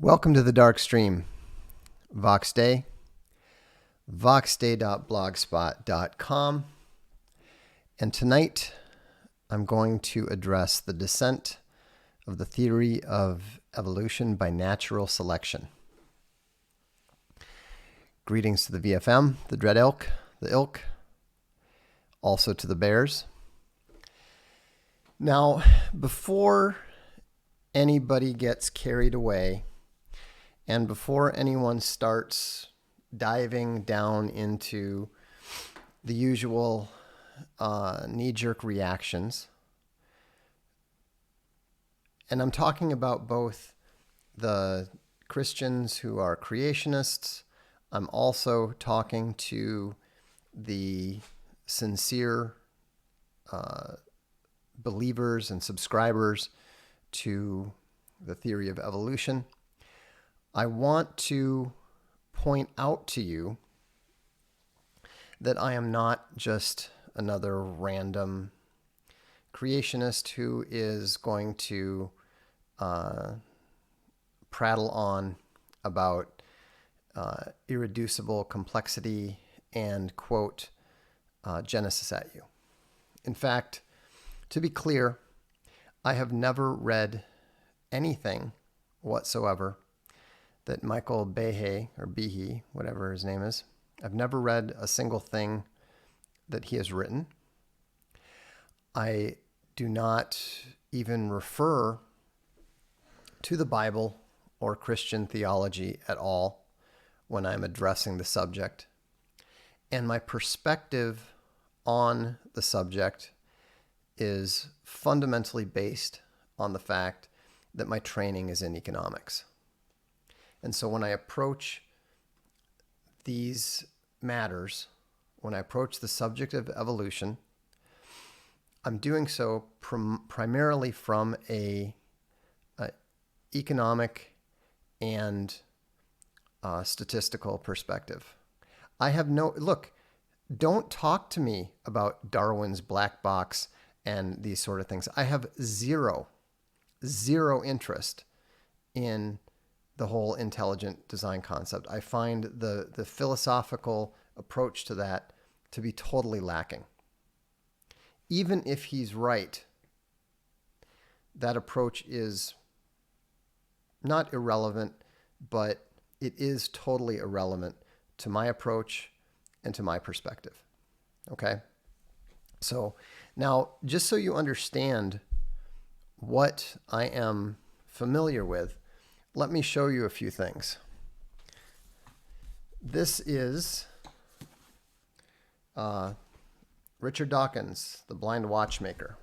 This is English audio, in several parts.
Welcome to the Darkstream, Vox Day, voxday.blogspot.com. And tonight I'm going to address the descent of the theory of evolution by natural selection. Greetings to the VFM, the Dread Ilk, also to the Bears. Now, before anybody gets carried away, and before anyone starts diving down into the usual knee-jerk reactions, and I'm talking about both the Christians who are creationists, I'm also talking to the sincere believers and subscribers to the theory of evolution. I want to point out to you that I am not just another random creationist who is going to prattle on about irreducible complexity and quote Genesis at you. In fact, to be clear, I have never read anything whatsoever that Michael Behe, or Behe, whatever his name is, I've never read a single thing that he has written. I do not even refer to the Bible or Christian theology at all when I'm addressing the subject. And my perspective on the subject is fundamentally based on the fact that my training is in economics. And so when I approach these matters, when I approach the subject of evolution, I'm doing so primarily from a economic and statistical perspective. Don't talk to me about Darwin's black box and these sort of things. I have zero interest in the whole intelligent design concept. I find the philosophical approach to that to be totally lacking. Even if he's right, that approach is not irrelevant, but it is totally irrelevant to my approach and to my perspective. Okay? So now, just so you understand what I am familiar with, let me show you a few things. This is Richard Dawkins, the blind watchmaker.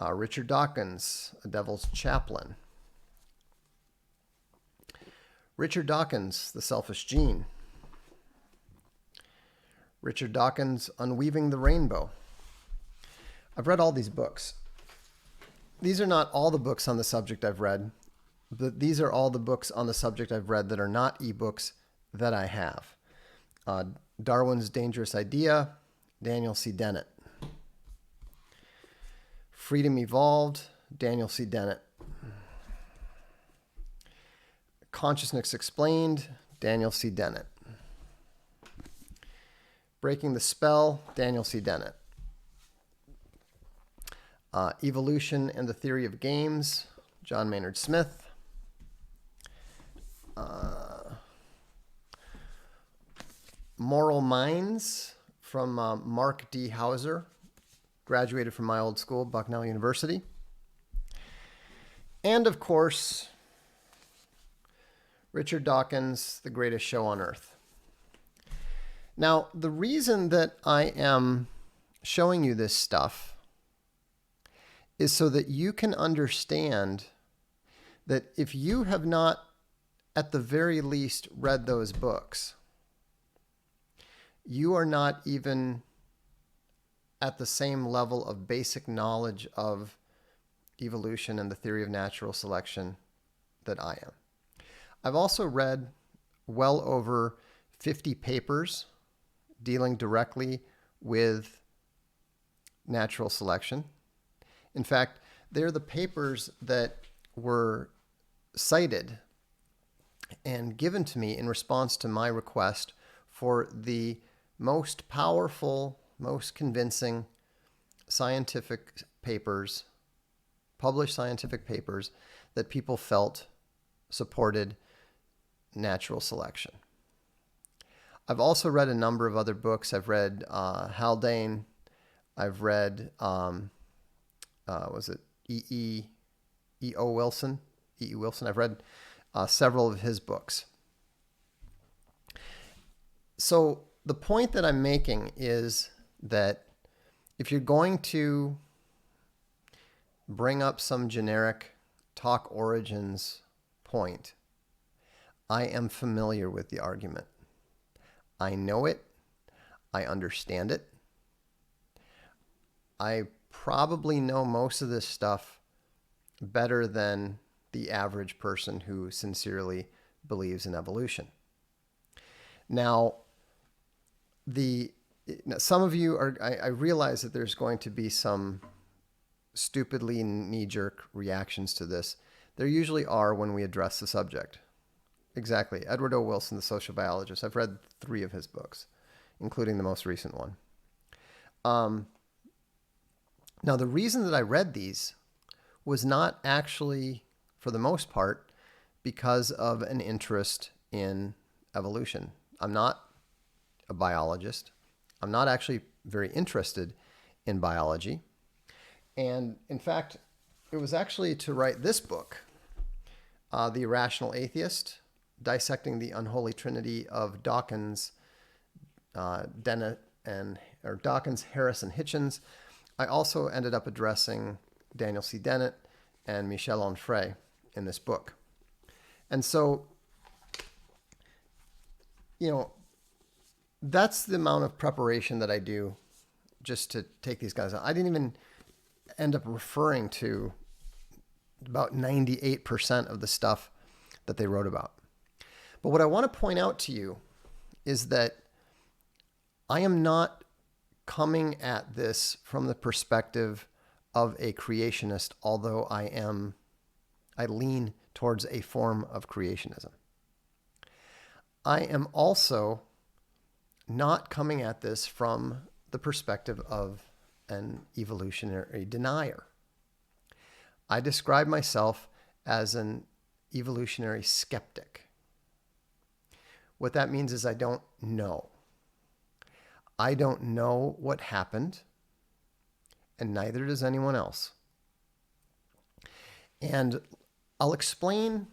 Richard Dawkins, a devil's chaplain. Richard Dawkins, the selfish gene. Richard Dawkins, Unweaving the Rainbow. I've read all these books. These are not all the books on the subject I've read, but these are all the books on the subject I've read that are not ebooks that I have. Darwin's Dangerous Idea, Daniel C. Dennett. Freedom Evolved, Daniel C. Dennett. Consciousness Explained, Daniel C. Dennett. Breaking the Spell, Daniel C. Dennett. Evolution and the Theory of Games, John Maynard Smith. Moral Minds from Mark D. Hauser, graduated from my old school, Bucknell University. And of course, Richard Dawkins, The Greatest Show on Earth. Now, the reason that I am showing you this stuff is so that you can understand that if you have not, at the very least, read those books, you are not even at the same level of basic knowledge of evolution and the theory of natural selection that I am. I've also read well over 50 papers dealing directly with natural selection. In fact, they're the papers that were cited and given to me in response to my request for the most powerful, most convincing scientific papers, published scientific papers that people felt supported natural selection. I've also read a number of other books. I've read Haldane. I've read, was it E.O. Wilson? E.E. Wilson. I've read several of his books. So the point that I'm making is that if you're going to bring up some generic talk origins point, I am familiar with the argument. I know it. I understand it. I probably know most of this stuff better than the average person who sincerely believes in evolution. Now, some of you are, I realize that there's going to be some stupidly knee-jerk reactions to this. There usually are when we address the subject. Exactly. Edward O. Wilson, the social biologist. I've read 3 of his books, including the most recent one. Now, the reason that I read these was not actually, for the most part, because of an interest in evolution. I'm not a biologist. I'm not actually very interested in biology. And in fact, it was actually to write this book, The Irrational Atheist, Dissecting the Unholy Trinity of Dawkins, Dawkins, Harris, and Hitchens. I also ended up addressing Daniel C. Dennett and Michel Onfray in this book. And so, that's the amount of preparation that I do just to take these guys out. I didn't even end up referring to about 98% of the stuff that they wrote about. But what I want to point out to you is that I am not coming at this from the perspective of a creationist, although I lean towards a form of creationism. I am also not coming at this from the perspective of an evolutionary denier. I describe myself as an evolutionary skeptic. What that means is I don't know. I don't know what happened, and neither does anyone else. And I'll explain,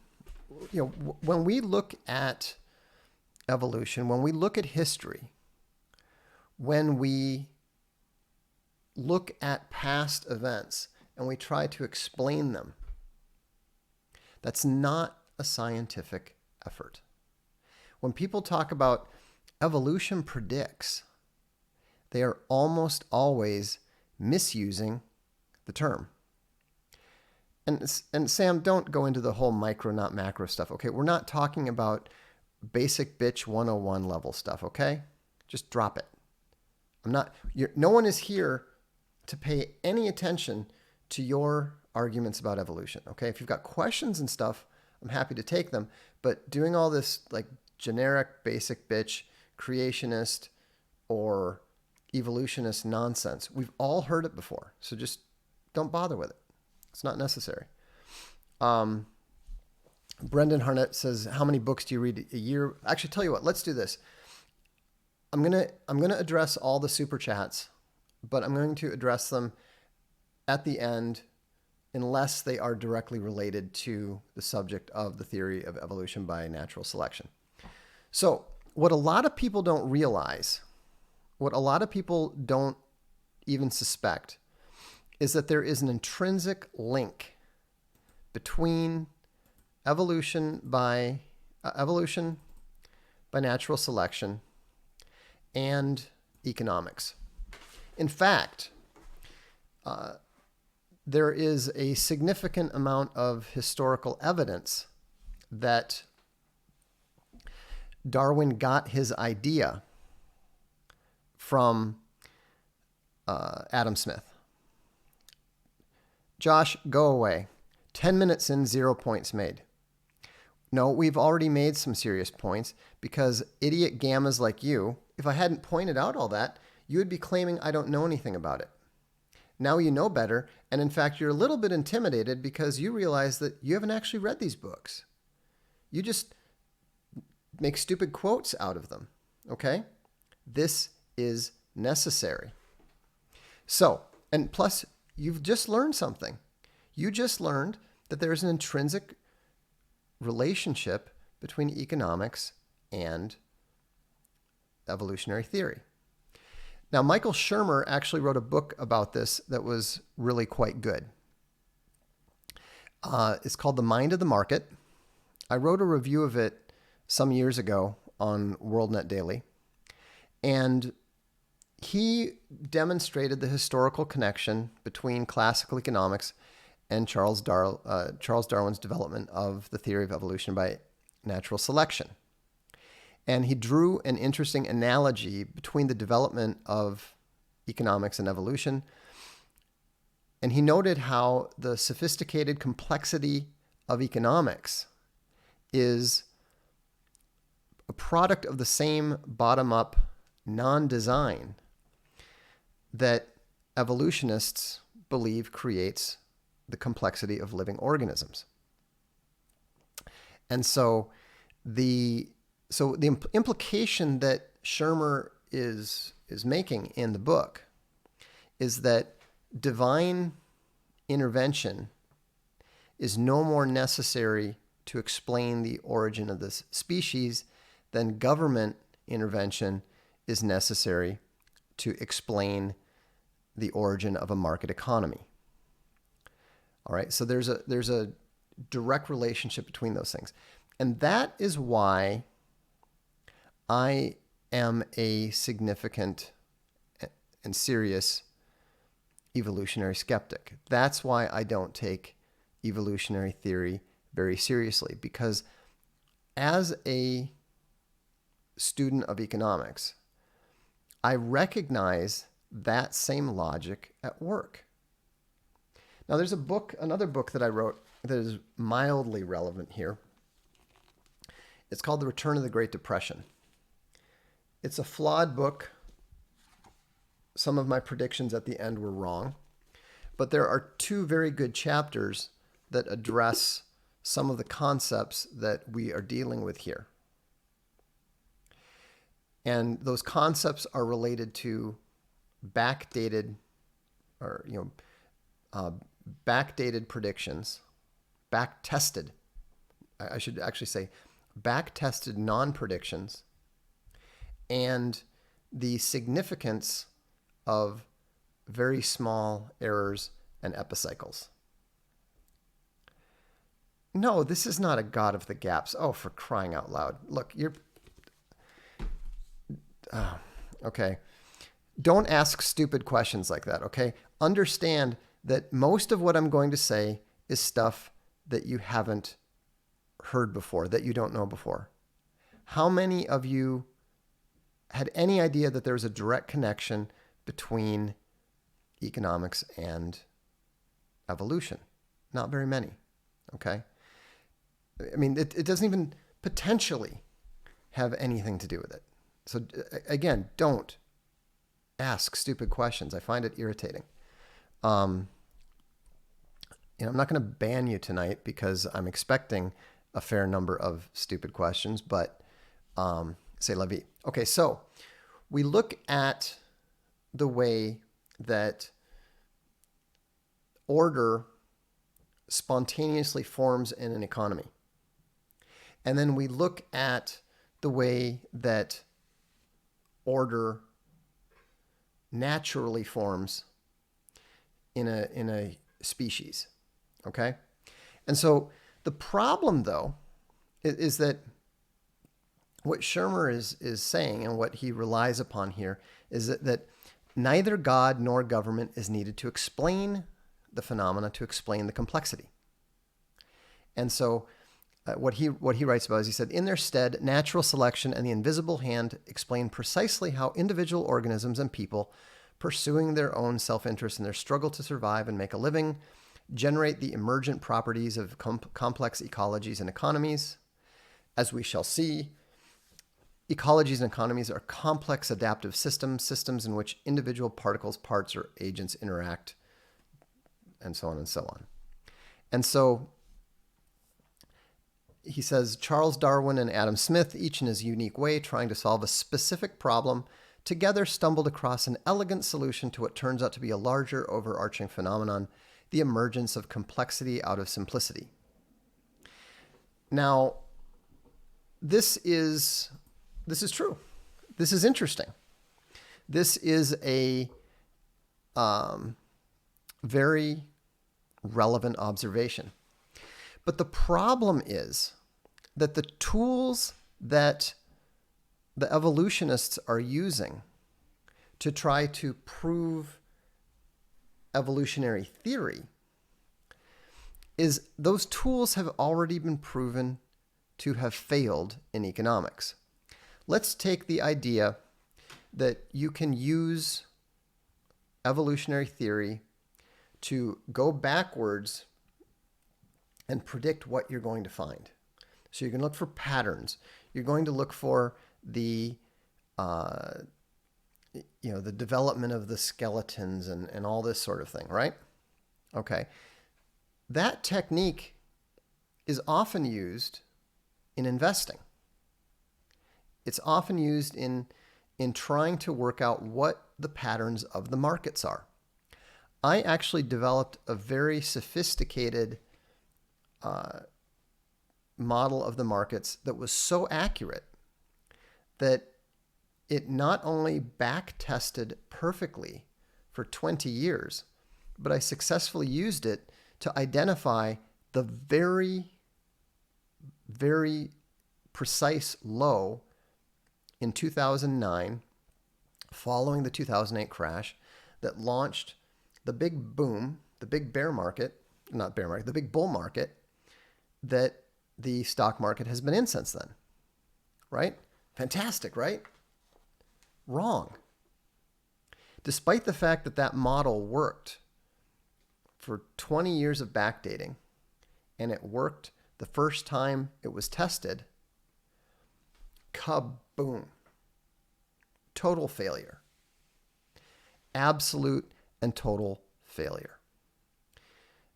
when we look at evolution, when we look at history, when we look at past events and we try to explain them, that's not a scientific effort. When people talk about evolution predicts, they are almost always misusing the term. And Sam, don't go into the whole micro, not macro stuff, okay? We're not talking about basic bitch 101 level stuff, okay? Just drop it. No one is here to pay any attention to your arguments about evolution, okay? If you've got questions and stuff, I'm happy to take them. But doing all this like generic basic bitch creationist or evolutionist nonsense, we've all heard it before. So just don't bother with it. It's not necessary. Brendan Harnett says, how many books do you read a year? Actually, tell you what, let's do this. I'm gonna address all the super chats, but I'm going to address them at the end unless they are directly related to the subject of the theory of evolution by natural selection. So what a lot of people don't realize, what a lot of people don't even suspect, is that there is an intrinsic link between evolution by natural selection and economics. In fact, there is a significant amount of historical evidence that Darwin got his idea from Adam Smith. Josh, go away. 10 minutes in, 0 points made. No, we've already made some serious points because idiot gammas like you, if I hadn't pointed out all that, you would be claiming I don't know anything about it. Now you know better, and in fact, you're a little bit intimidated because you realize that you haven't actually read these books. You just make stupid quotes out of them, okay? This is necessary. So, and plus, you've just learned something. You just learned that there's an intrinsic relationship between economics and evolutionary theory. Now, Michael Shermer actually wrote a book about this that was really quite good. It's called The Mind of the Market. I wrote a review of it some years ago on WorldNet Daily, and he demonstrated the historical connection between classical economics and Charles Darwin's development of the theory of evolution by natural selection. And he drew an interesting analogy between the development of economics and evolution. And he noted how the sophisticated complexity of economics is a product of the same bottom-up non-design that evolutionists believe creates the complexity of living organisms. And so the implication that Shermer is making in the book is that divine intervention is no more necessary to explain the origin of this species than government intervention is necessary to explain the origin of a market economy. All right, so there's a direct relationship between those things. And that is why I am a significant and serious evolutionary skeptic. That's why I don't take evolutionary theory very seriously, because as a student of economics, I recognize that same logic at work. Now, there's another book that I wrote that is mildly relevant here. It's called The Return of the Great Depression. It's a flawed book. Some of my predictions at the end were wrong, but there are two very good chapters that address some of the concepts that we are dealing with here. And those concepts are related to backdated predictions, back-tested, I should actually say back-tested non-predictions, and the significance of very small errors and epicycles. No, this is not a God of the gaps. Oh, for crying out loud. Look, okay. Don't ask stupid questions like that, okay? Understand that most of what I'm going to say is stuff that you haven't heard before, that you don't know before. How many of you had any idea that there was a direct connection between economics and evolution? Not very many, okay? I mean, it doesn't even potentially have anything to do with it. So again, don't ask stupid questions. I find it irritating. I'm not going to ban you tonight because I'm expecting a fair number of stupid questions, but c'est la vie. Okay, so we look at the way that order spontaneously forms in an economy. And then we look at the way that order naturally forms in a species. Okay? And so the problem, though, is that what Shermer is saying and what he relies upon here is that neither God nor government is needed to explain the phenomena, to explain the complexity. And so what he writes about is, he said, in their stead, natural selection and the invisible hand explain precisely how individual organisms and people, pursuing their own self-interest in their struggle to survive and make a living, generate the emergent properties of complex ecologies and economies. As we shall see, ecologies and economies are complex adaptive systems in which individual particles, parts, or agents interact, and so on and so on. And so he says, Charles Darwin and Adam Smith, each in his unique way, trying to solve a specific problem, together stumbled across an elegant solution to what turns out to be a larger overarching phenomenon, the emergence of complexity out of simplicity. Now, this is true. This is interesting. This is a very relevant observation. But the problem is that the tools that the evolutionists are using to try to prove evolutionary theory is those tools have already been proven to have failed in economics. Let's take the idea that you can use evolutionary theory to go backwards and predict what you're going to find. So you can look for patterns. You're going to look for the the development of the skeletons and all this sort of thing, right? Okay. That technique is often used in investing. It's often used in trying to work out what the patterns of the markets are. I actually developed a very sophisticated model of the markets that was so accurate that it not only back tested perfectly for 20 years, but I successfully used it to identify the very, very precise low in 2009, following the 2008 crash, that launched the big boom, the big bear market, not bear market, the big bull market that the stock market has been in since then. Right? Fantastic, right? Wrong. Despite the fact that that model worked for 20 years of backdating, and it worked the first time it was tested, kaboom. Total failure. Absolute and total failure.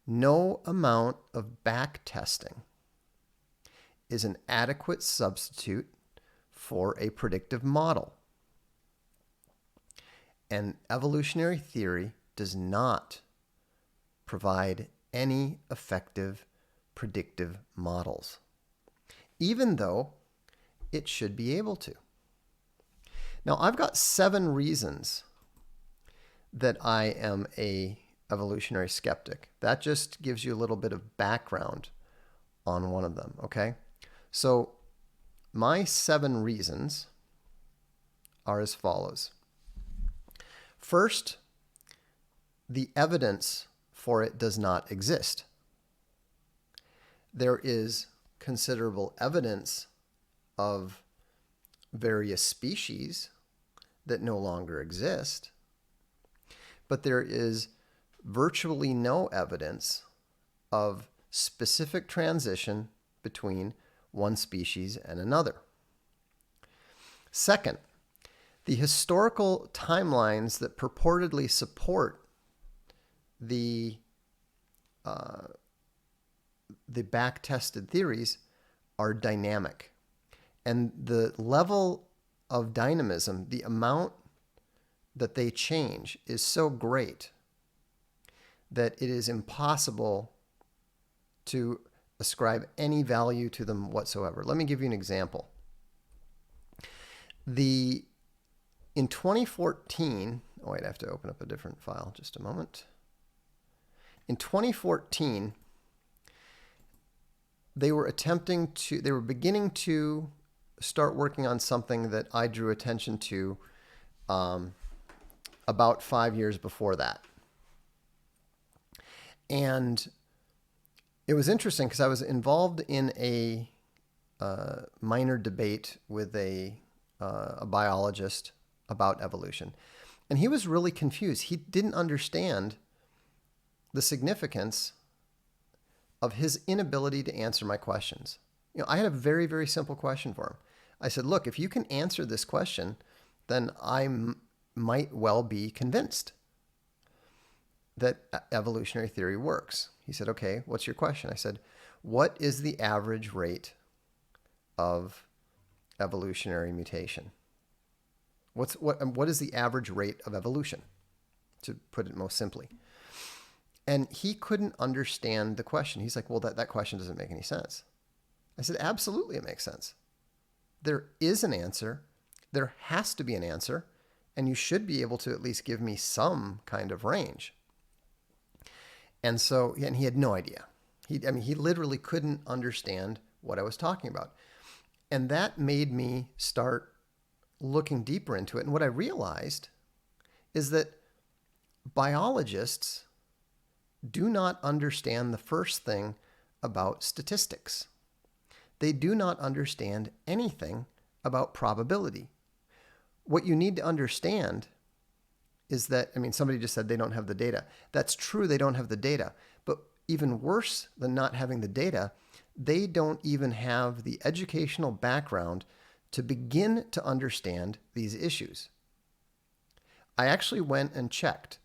No amount of back testing is an adequate substitute for a predictive model. And evolutionary theory does not provide any effective predictive models, even though it should be able to. Now, I've got 7 reasons that I am a evolutionary skeptic. That just gives you a little bit of background on one of them, okay? So my 7 reasons are as follows. First, the evidence for it does not exist. There is considerable evidence of various species that no longer exist, but there is virtually no evidence of specific transition between one species and another. Second, the historical timelines that purportedly support the back-tested theories are dynamic. And the level of dynamism, the amount that they change, is so great that it is impossible to ascribe any value to them whatsoever. Let me give you an example. In 2014, I'd have to open up a different file just a moment. In 2014, they were beginning to start working on something that I drew attention to about 5 years before that. And it was interesting because I was involved in a minor debate with a biologist about evolution. And he was really confused. He didn't understand the significance of his inability to answer my questions. I had a very, very simple question for him. I said, look, if you can answer this question, then might well be convinced that evolutionary theory works. He said, okay, what's your question? I said, what is the average rate of evolutionary mutation? What is the average rate of evolution, to put it most simply? And he couldn't understand the question. He's like, well, that question doesn't make any sense. I said, absolutely it makes sense. There is an answer. There has to be an answer. And you should be able to at least give me some kind of range. And he had no idea. He literally couldn't understand what I was talking about. And that made me start looking deeper into it. And what I realized is that biologists do not understand the first thing about statistics. They do not understand anything about probability. What you need to understand is that, somebody just said they don't have the data. That's true, they don't have the data. But even worse than not having the data, they don't even have the educational background to begin to understand these issues. I actually went and checked.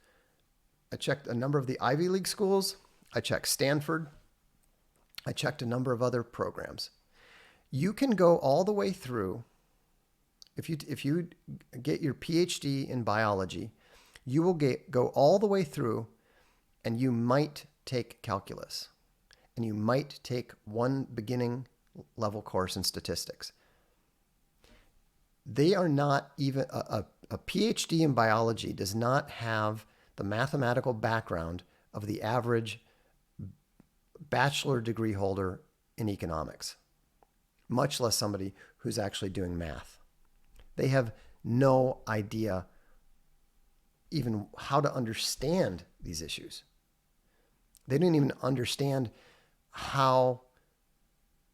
I checked a number of the Ivy League schools. I checked Stanford. I checked a number of other programs. You can go all the way through. If you get your PhD in biology, you will go all the way through, and you might take calculus, and you might take one beginning level course in statistics. They are not even a PhD in biology does not have the mathematical background of the average bachelor degree holder in economics, much less somebody who's actually doing math. They have no idea even how to understand these issues. They don't even understand how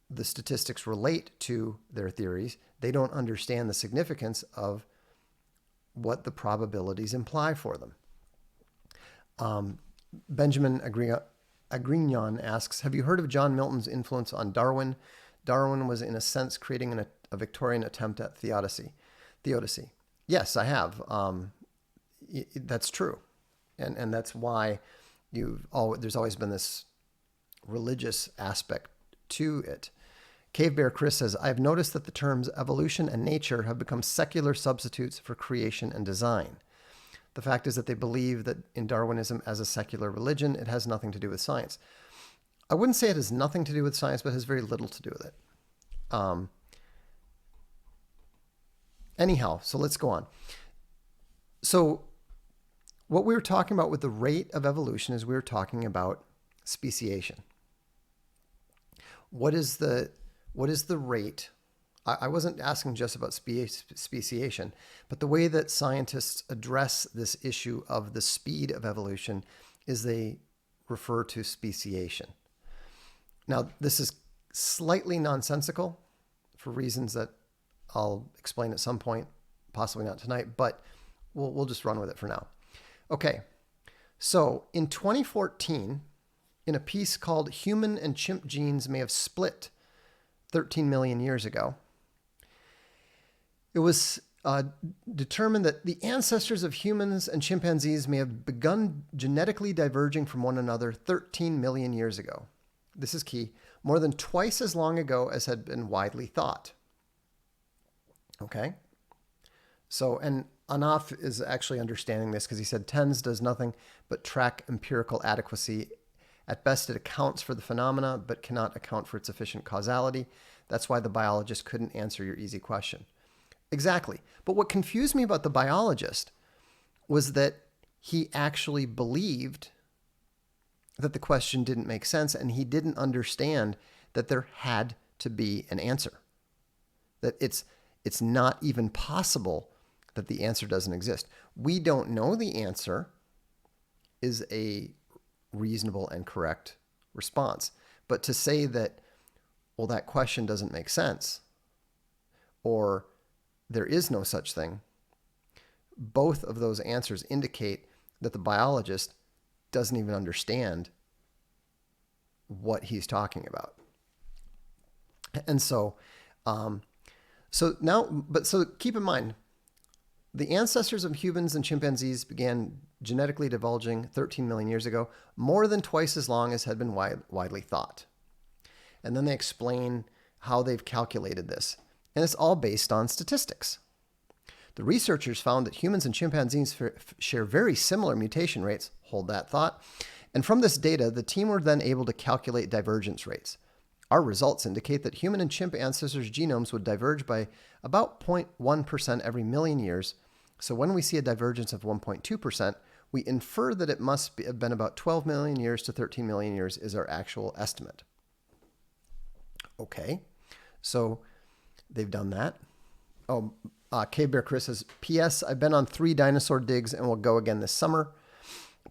the statistics relate to their theories. They don't understand the significance of what the probabilities imply for them. Benjamin Agrignon asks, have you heard of John Milton's influence on Darwin? Darwin was, in a sense, creating a Victorian attempt at theodicy. Yes, I have. That's true. And that's why there's always been this religious aspect to it. Cave Bear Chris says, I've noticed that the terms evolution and nature have become secular substitutes for creation and design. The fact is that they believe that in Darwinism as a secular religion, it has nothing to do with science. I wouldn't say it has nothing to do with science, but it has very little to do with it. Anyhow, so let's go on. So what we were talking about with the rate of evolution is we were talking about speciation. What is the rate? I wasn't asking just about speciation, but the way that scientists address this issue of the speed of evolution is they refer to speciation. Now, this is slightly nonsensical for reasons that I'll explain at some point, possibly not tonight, but we'll just run with it for now. Okay, so in 2014, in a piece called Human and Chimp Genes May Have Split 13 million years ago, it was determined that the ancestors of humans and chimpanzees may have begun genetically diverging from one another 13 million years ago. This is key. More than twice as long ago as had been widely thought. Okay? So, and Anaf is actually understanding this because he said TENS does nothing but track empirical adequacy. At best, it accounts for the phenomena, but cannot account for its efficient causality. That's why the biologist couldn't answer your easy question. Exactly. But what confused me about the biologist was that he actually believed that the question didn't make sense, and he didn't understand that there had to be an answer. That it's not even possible that the answer doesn't exist. We don't know the answer is a reasonable and correct response. But to say that, well, that question doesn't make sense, or there is no such thing, both of those answers indicate that the biologist doesn't even understand what he's talking about. And so, so keep in mind, the ancestors of humans and chimpanzees began genetically divulging 13 million years ago, more than twice as long as had been widely thought. And then they explain how they've calculated this. And it's all based on statistics. The researchers found that humans and chimpanzees share very similar mutation rates. Hold that thought. And from this data, the team were then able to calculate divergence rates. Our results indicate that human and chimp ancestors' genomes would diverge by about 0.1% every million years. So when we see a divergence of 1.2%, we infer that it must have been about 12 million years to 13 million years is our actual estimate. Okay, so they've done that. Oh, K Bear Chris says, P.S. I've been on 3 dinosaur digs and will go again this summer.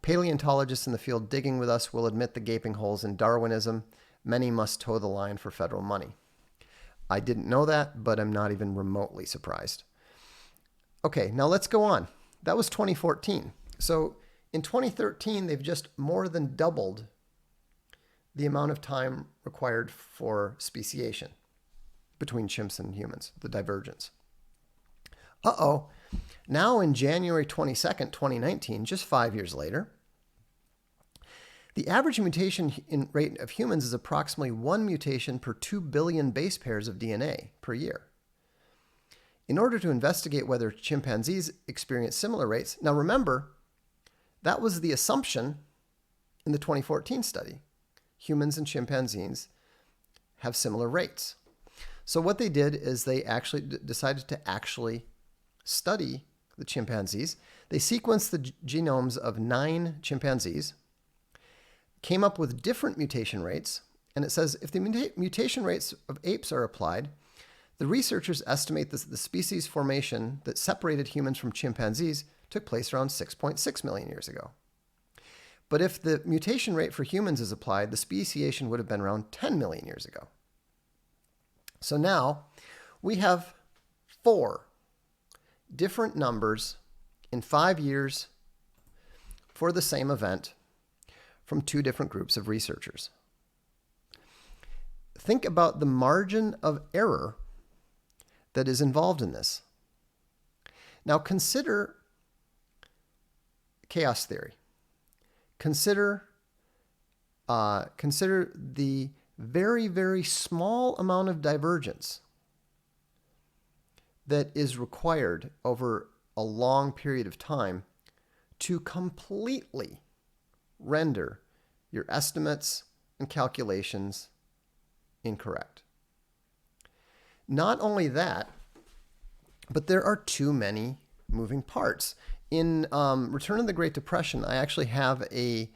Paleontologists in the field digging with us will admit the gaping holes in Darwinism. Many must toe the line for federal money. I didn't know that, but I'm not even remotely surprised. Okay, now let's go on. That was 2014. So in 2013, they've just more than doubled the amount of time required for speciation between chimps and humans, the divergence. Uh-oh. Now in January 22nd, 2019, just 5 years later, the average mutation rate of humans is approximately 1 mutation per 2 billion base pairs of DNA per year. In order to investigate whether chimpanzees experience similar rates, now remember, that was the assumption in the 2014 study. Humans and chimpanzees have similar rates. So what they did is they actually decided to actually study the chimpanzees. They sequenced the genomes of 9 chimpanzees, came up with different mutation rates, and it says if the mutation rates of apes are applied, the researchers estimate that the species formation that separated humans from chimpanzees took place around 6.6 million years ago. But if the mutation rate for humans is applied, the speciation would have been around 10 million years ago. So now we have 4 different numbers in 5 years for the same event from 2 different groups of researchers. Think about the margin of error that is involved in this. Now consider chaos theory. Consider the very, very small amount of divergence that is required over a long period of time to completely render your estimates and calculations incorrect. Not only that, but there are too many moving parts. In Return of the Great Depression, I actually have a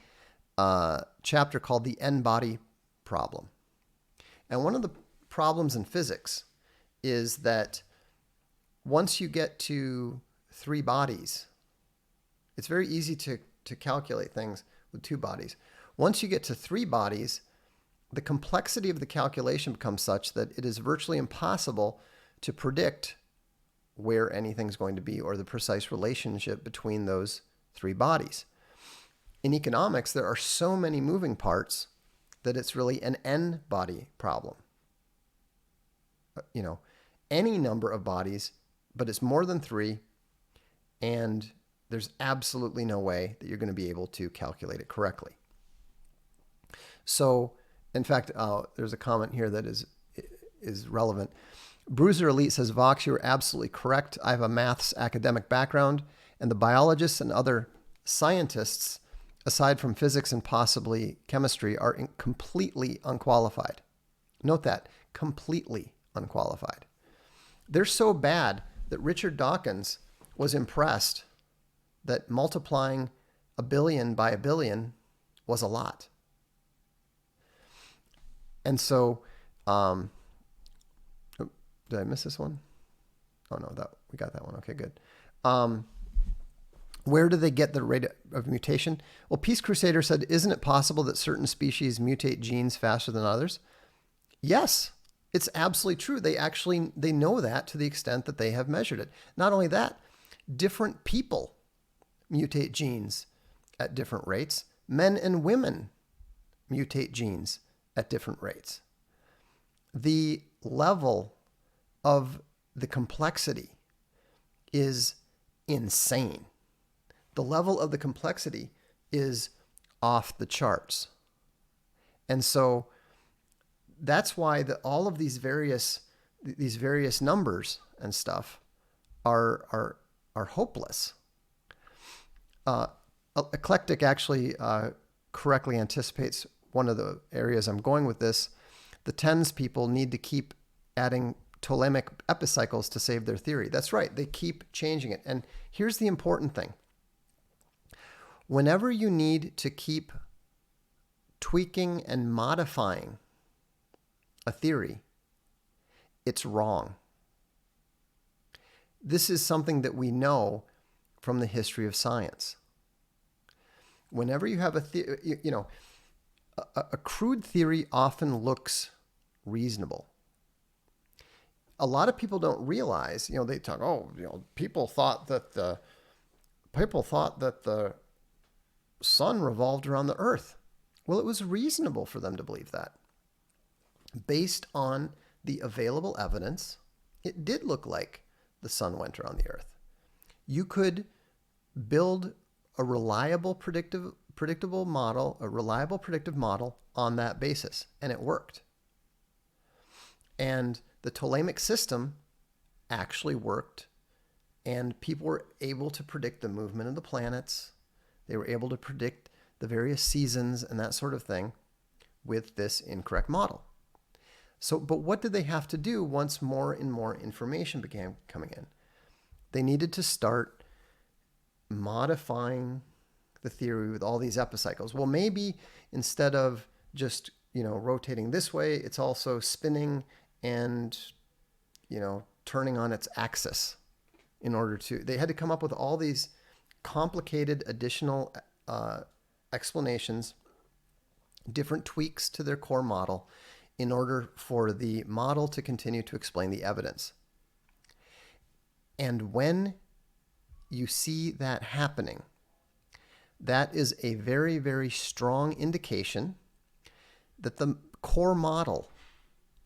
chapter called the N-body problem. And one of the problems in physics is that once you get to 3 bodies, it's very easy to calculate things with 2 bodies. Once you get to 3 bodies, the complexity of the calculation becomes such that it is virtually impossible to predict where anything's going to be or the precise relationship between those 3 bodies. In economics, there are so many moving parts that it's really an N-body problem. You know, any number of bodies, but it's more than 3, and there's absolutely no way that you're going to be able to calculate it correctly. So, in fact, there's a comment here that is relevant. Bruiser Elite says, Vox, you're absolutely correct. I have a maths academic background, and the biologists and other scientists, aside from physics and possibly chemistry, are completely unqualified. Note that, completely unqualified. They're so bad that Richard Dawkins was impressed that multiplying a billion by a billion was a lot. And so, did I miss this one? Oh no, we got that one. Okay, good. Where do they get the rate of mutation? Well, Peace Crusader said, isn't it possible that certain species mutate genes faster than others? Yes, it's absolutely true. They know that to the extent that they have measured it. Not only that, different people mutate genes at different rates. Men and women mutate genes at different rates. The level of the complexity is insane. The level of the complexity is off the charts. And so that's why all of these various numbers and stuff are hopeless. Eclectic actually correctly anticipates one of the areas I'm going with this. The TENS people need to keep adding Ptolemaic epicycles to save their theory. That's right. They keep changing it. And here's the important thing. Whenever you need to keep tweaking and modifying a theory, it's wrong. This is something that we know from the history of science. Whenever you have a crude theory often looks reasonable. A lot of people don't realize, they talk, people thought that the sun revolved around the earth. Well, it was reasonable for them to believe that. Based on the available evidence, it did look like the sun went around the earth. You could build a reliable predictive model on that basis, and it worked. And the Ptolemaic system actually worked, and people were able to predict the movement of the planets. They were able to predict the various seasons and that sort of thing with this incorrect model. So, but what did they have to do once more and more information began coming in? They needed to start modifying the theory with all these epicycles. Well, maybe instead of just, rotating this way, it's also spinning and, turning on its axis they had to come up with all these complicated additional explanations, different tweaks to their core model in order for the model to continue to explain the evidence. And when you see that happening, that is a very, very strong indication that the core model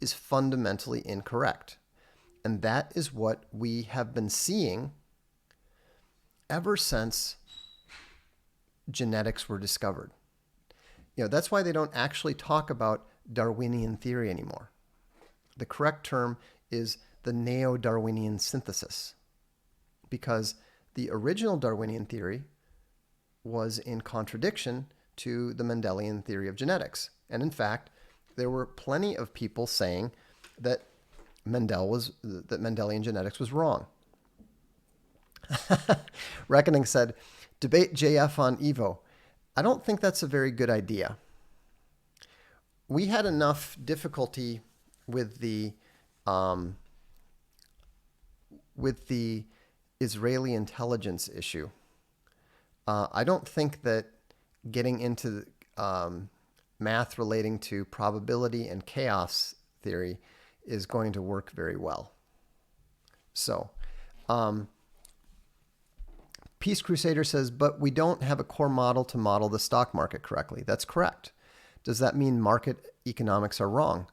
is fundamentally incorrect. And that is what we have been seeing ever since genetics were discovered. That's why they don't actually talk about Darwinian theory anymore. The correct term is the neo-Darwinian synthesis, because the original Darwinian theory was in contradiction to the Mendelian theory of genetics. And in fact, there were plenty of people saying that Mendelian genetics was wrong. Reckoning said, debate JF on Evo. I don't think that's a very good idea. We had enough difficulty with the Israeli intelligence issue. I don't think that getting into math relating to probability and chaos theory is going to work very well. So, Peace Crusader says, but we don't have a core model to model the stock market correctly. That's correct. Does that mean market economics are wrong?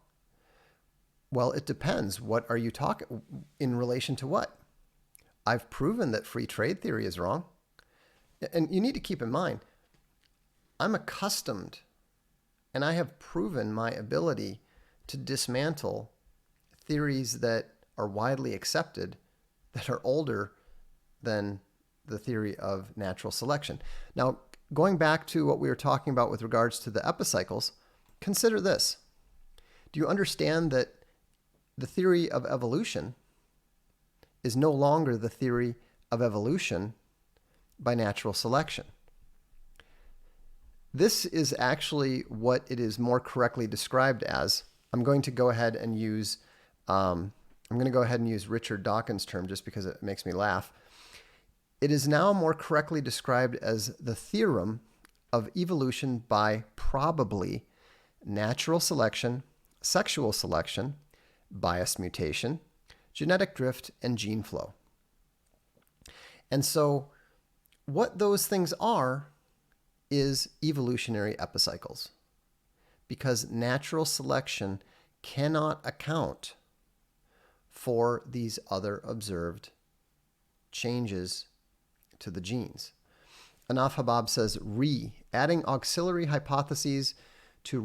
Well, it depends. What are you talking in relation to what? I've proven that free trade theory is wrong. And you need to keep in mind, I'm accustomed and I have proven my ability to dismantle theories that are widely accepted that are older than the theory of natural selection. Now, going back to what we were talking about with regards to the epicycles, consider this. Do you understand that the theory of evolution is no longer the theory of evolution by natural selection? This is actually what it is more correctly described as. I'm going to go ahead and use Richard Dawkins' term just because it makes me laugh. It is now more correctly described as the theorem of evolution by probably natural selection, sexual selection, biased mutation, genetic drift, and gene flow. And so what those things are is evolutionary epicycles, because natural selection cannot account for these other observed changes to the genes. Anaf Habab says, adding auxiliary hypotheses to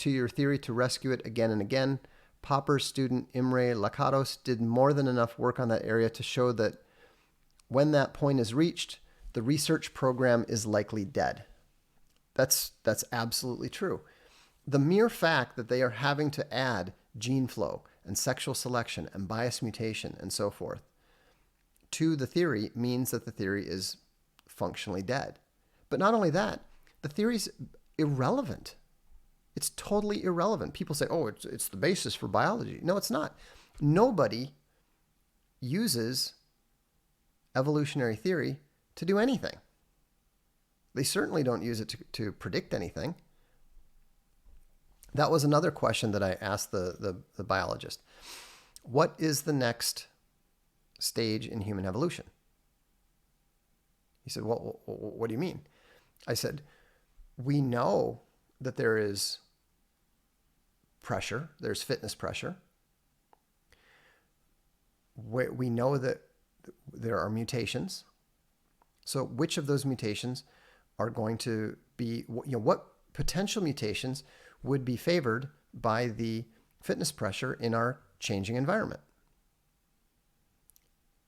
your theory to rescue it again and again. Popper's student Imre Lakatos did more than enough work on that area to show that when that point is reached, the research program is likely dead. That's absolutely true. The mere fact that they are having to add gene flow and sexual selection and bias mutation and so forth to the theory means that the theory is functionally dead. But not only that, the theory's irrelevant. It's totally irrelevant. People say, oh, it's the basis for biology. No, it's not. Nobody uses evolutionary theory to do anything. They certainly don't use it to predict anything. That was another question that I asked the biologist. What is the next stage in human evolution? He said, well, what do you mean? I said, we know that there is pressure, there's fitness pressure. We know that there are mutations. So which of those mutations are going to be, what potential mutations would be favored by the fitness pressure in our changing environment?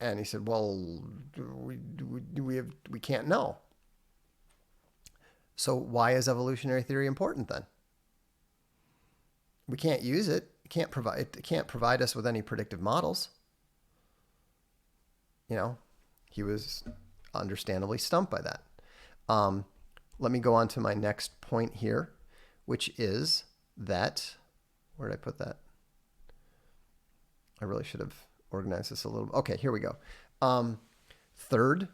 And he said, well, we can't know. So why is evolutionary theory important then? We can't use it. It can't provide us with any predictive models. He was understandably stumped by that. Let me go on to my next point here, which is that, where did I put that? I really should have organized this a little. Okay, here we go. Third,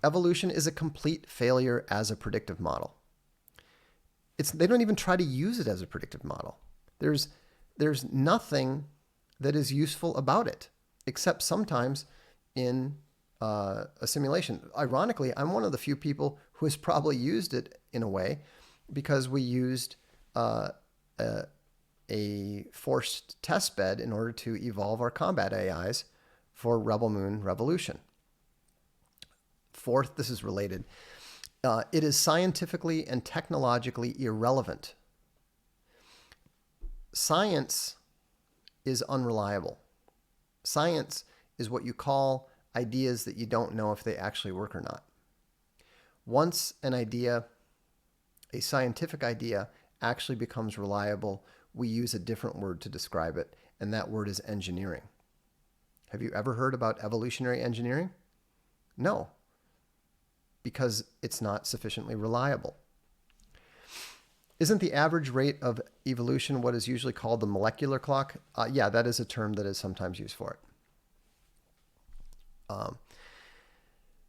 evolution is a complete failure as a predictive model. They don't even try to use it as a predictive model. There's nothing that is useful about it, except sometimes in a simulation. Ironically, I'm one of the few people who has probably used it in a way because we used a forced test bed in order to evolve our combat AIs for Rebel Moon Revolution. Fourth, this is related. It is scientifically and technologically irrelevant. Science is unreliable. Science is what you call ideas that you don't know if they actually work or not. Once an idea, a scientific idea, actually becomes reliable, we use a different word to describe it, and that word is engineering. Have you ever heard about evolutionary engineering? No, because it's not sufficiently reliable. Isn't the average rate of evolution what is usually called the molecular clock? Yeah, that is a term that is sometimes used for it.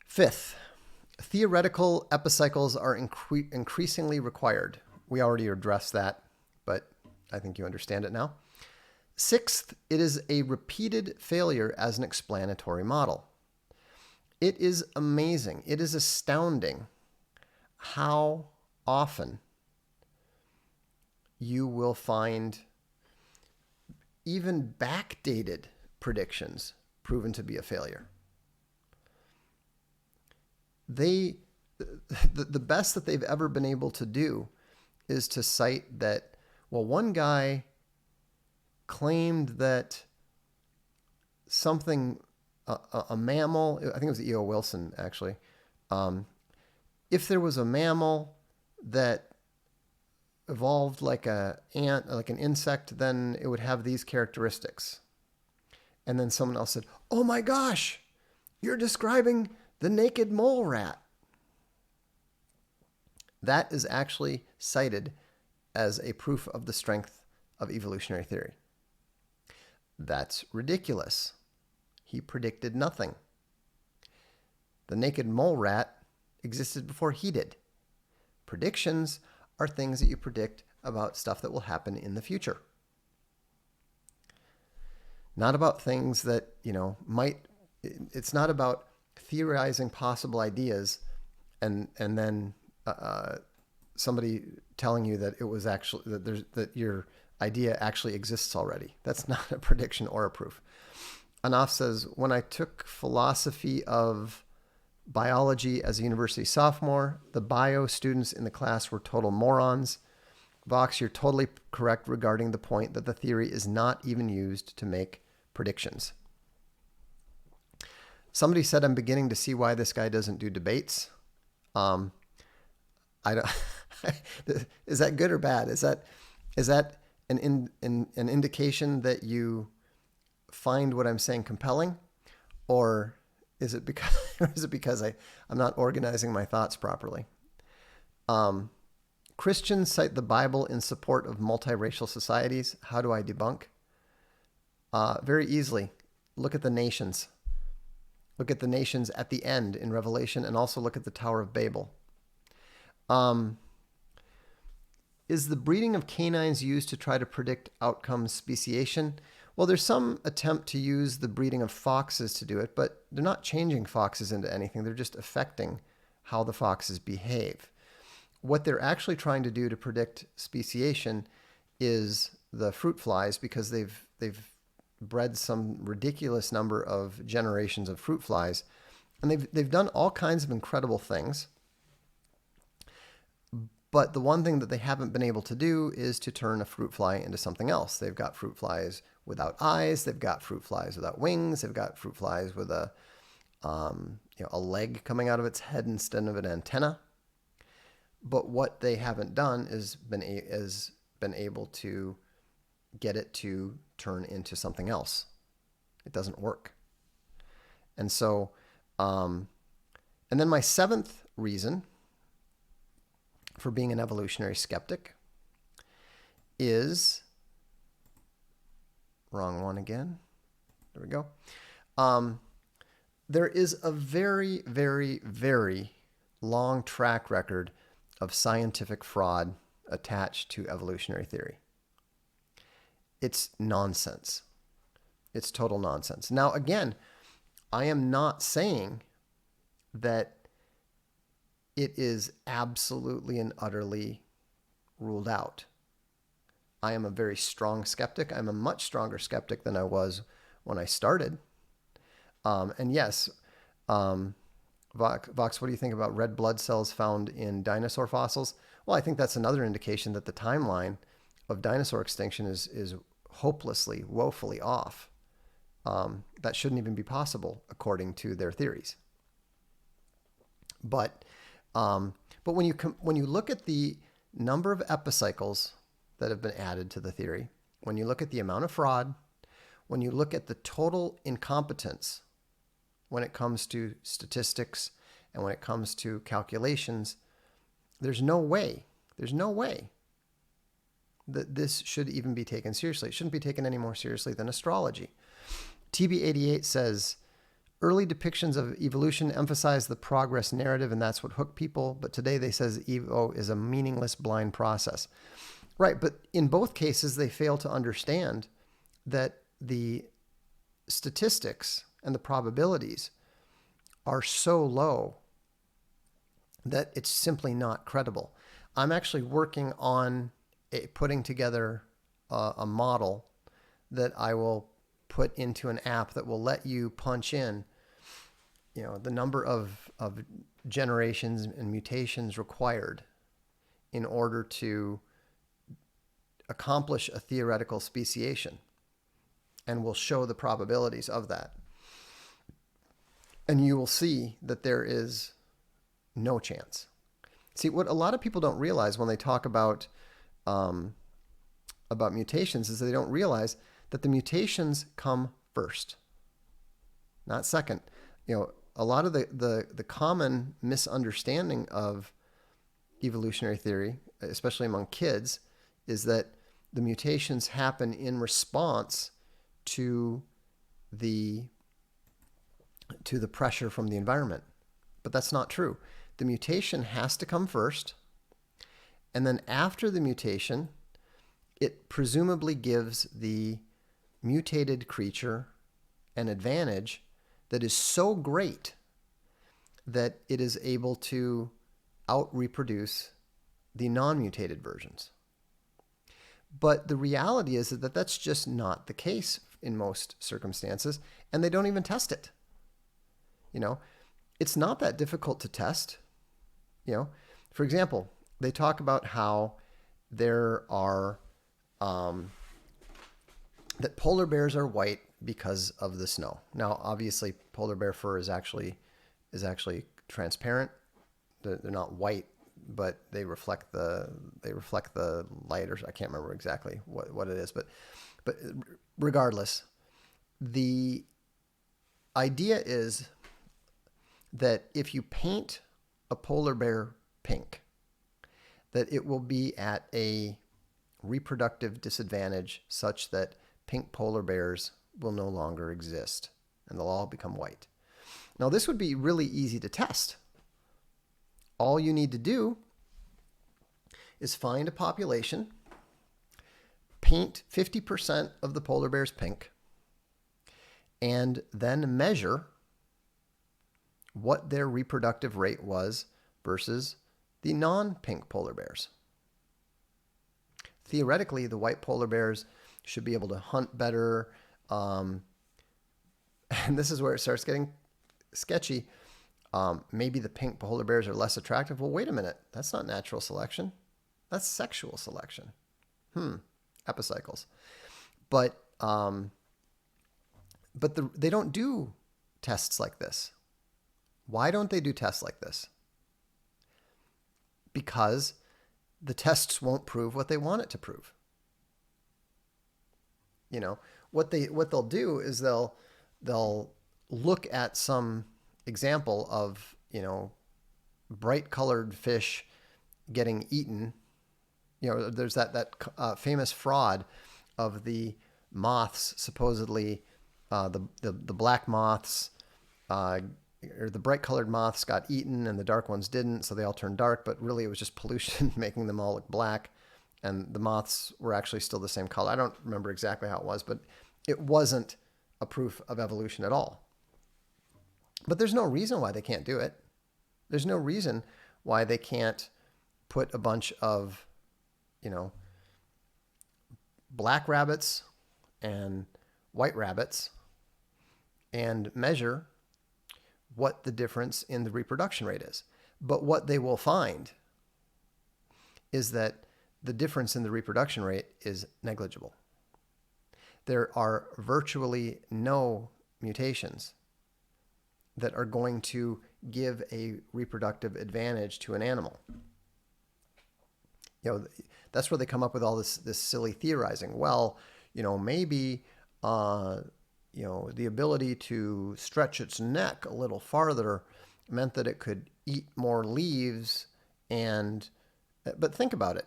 Fifth, theoretical epicycles are increasingly required. We already addressed that, but I think you understand it now. Sixth, it is a repeated failure as an explanatory model. It is amazing. It is astounding how often you will find even backdated predictions proven to be a failure. The best that they've ever been able to do is to cite that, well, one guy claimed that something, a mammal, I think it was E.O. Wilson actually, if there was a mammal that evolved like an insect, then it would have these characteristics. And then someone else said, oh my gosh, you're describing the naked mole rat. That is actually cited as a proof of the strength of evolutionary theory. That's ridiculous. He predicted nothing. The naked mole rat existed before he did. Predictions are things that you predict about stuff that will happen in the future. Not about things that, it's not about theorizing possible ideas and then somebody telling you that it was actually, that your idea actually exists already. That's not a prediction or a proof. Anaf says, when I took philosophy of biology as a university sophomore, the bio students in the class were total morons. Vox, you're totally correct regarding the point that the theory is not even used to make predictions. Somebody said, I'm beginning to see why this guy doesn't do debates. I don't. Is that good or bad? Is that an indication that you find what I'm saying compelling, or is it because I'm not organizing my thoughts properly? Christians cite the Bible in support of multiracial societies. How do I debunk? Very easily. Look at the nations. Look at the nations at the end in Revelation, and also look at the Tower of Babel. Is the breeding of canines used to try to predict outcomes speciation? Well, there's some attempt to use the breeding of foxes to do it, but they're not changing foxes into anything. They're just affecting how the foxes behave. What they're actually trying to do to predict speciation is the fruit flies, because they've bred some ridiculous number of generations of fruit flies, and they've done all kinds of incredible things. But the one thing that they haven't been able to do is to turn a fruit fly into something else. They've got fruit flies without eyes. They've got fruit flies without wings. They've got fruit flies with a leg coming out of its head instead of an antenna. But what they haven't done is been able to get it to turn into something else. It doesn't work. And so, and then my seventh reason for being an evolutionary skeptic is, wrong one again. There we go. There is a very, very, very long track record of scientific fraud attached to evolutionary theory. It's nonsense. It's total nonsense. Now, again, I am not saying that it is absolutely and utterly ruled out. I am a very strong skeptic. I'm a much stronger skeptic than I was when I started. And yes, Vox, what do you think about red blood cells found in dinosaur fossils? Well, I think that's another indication that the timeline of dinosaur extinction is hopelessly, woefully off. That shouldn't even be possible according to their theories. But when you look at the number of epicycles that have been added to the theory, when you look at the amount of fraud, when you look at the total incompetence when it comes to statistics and when it comes to calculations, there's no way that this should even be taken seriously. It shouldn't be taken any more seriously than astrology. TB88 says, early depictions of evolution emphasize the progress narrative, and that's what hooked people. But today they says Evo is a meaningless blind process. Right, but in both cases, they fail to understand that the statistics and the probabilities are so low that it's simply not credible. I'm actually working on putting together a model that I will put into an app that will let you punch in, the number of generations and mutations required in order to accomplish a theoretical speciation, and will show the probabilities of that. And you will see that there is no chance. See, what a lot of people don't realize when they talk about mutations is that they don't realize that the mutations come first, not second. A lot of the common misunderstanding of evolutionary theory, especially among kids, is that the mutations happen in response to the pressure from the environment. But that's not true. The mutation has to come first, and then after the mutation, it presumably gives the mutated creature an advantage that is so great that it is able to out-reproduce the non-mutated versions. But the reality is that that's just not the case in most circumstances, and they don't even test it. It's not that difficult to test. For example, they talk about how there are that polar bears are white because of the snow. Now, obviously, polar bear fur is actually transparent. They're not white, but they reflect the light, or I can't remember exactly what it is. But regardless, the idea is that if you paint a polar bear pink, that it will be at a reproductive disadvantage such that pink polar bears will no longer exist and they'll all become white. Now, this would be really easy to test. All you need to do is find a population, paint 50% of the polar bears pink, and then measure what their reproductive rate was versus the non-pink polar bears. Theoretically, the white polar bears should be able to hunt better. And this is where it starts getting sketchy. Maybe the pink polar bears are less attractive. Well, wait a minute. That's not natural selection. That's sexual selection. Epicycles. But they don't do tests like this. Why don't they do tests like this? Because the tests won't prove what they want it to prove. What they'll do is they'll look at some example of, bright colored fish getting eaten. There's that famous fraud of the moths, supposedly the black moths, or the bright colored moths got eaten and the dark ones didn't, so they all turned dark, but really it was just pollution making them all look black, and the moths were actually still the same color. I don't remember exactly how it was, but it wasn't a proof of evolution at all. But there's no reason why they can't do it. There's no reason why they can't put a bunch of, black rabbits and white rabbits and measure what the difference in the reproduction rate is. But what they will find is that the difference in the reproduction rate is negligible. There are virtually no mutations that are going to give a reproductive advantage to an animal. That's where they come up with all this silly theorizing. Well, maybe the ability to stretch its neck a little farther meant that it could eat more leaves. But think about it.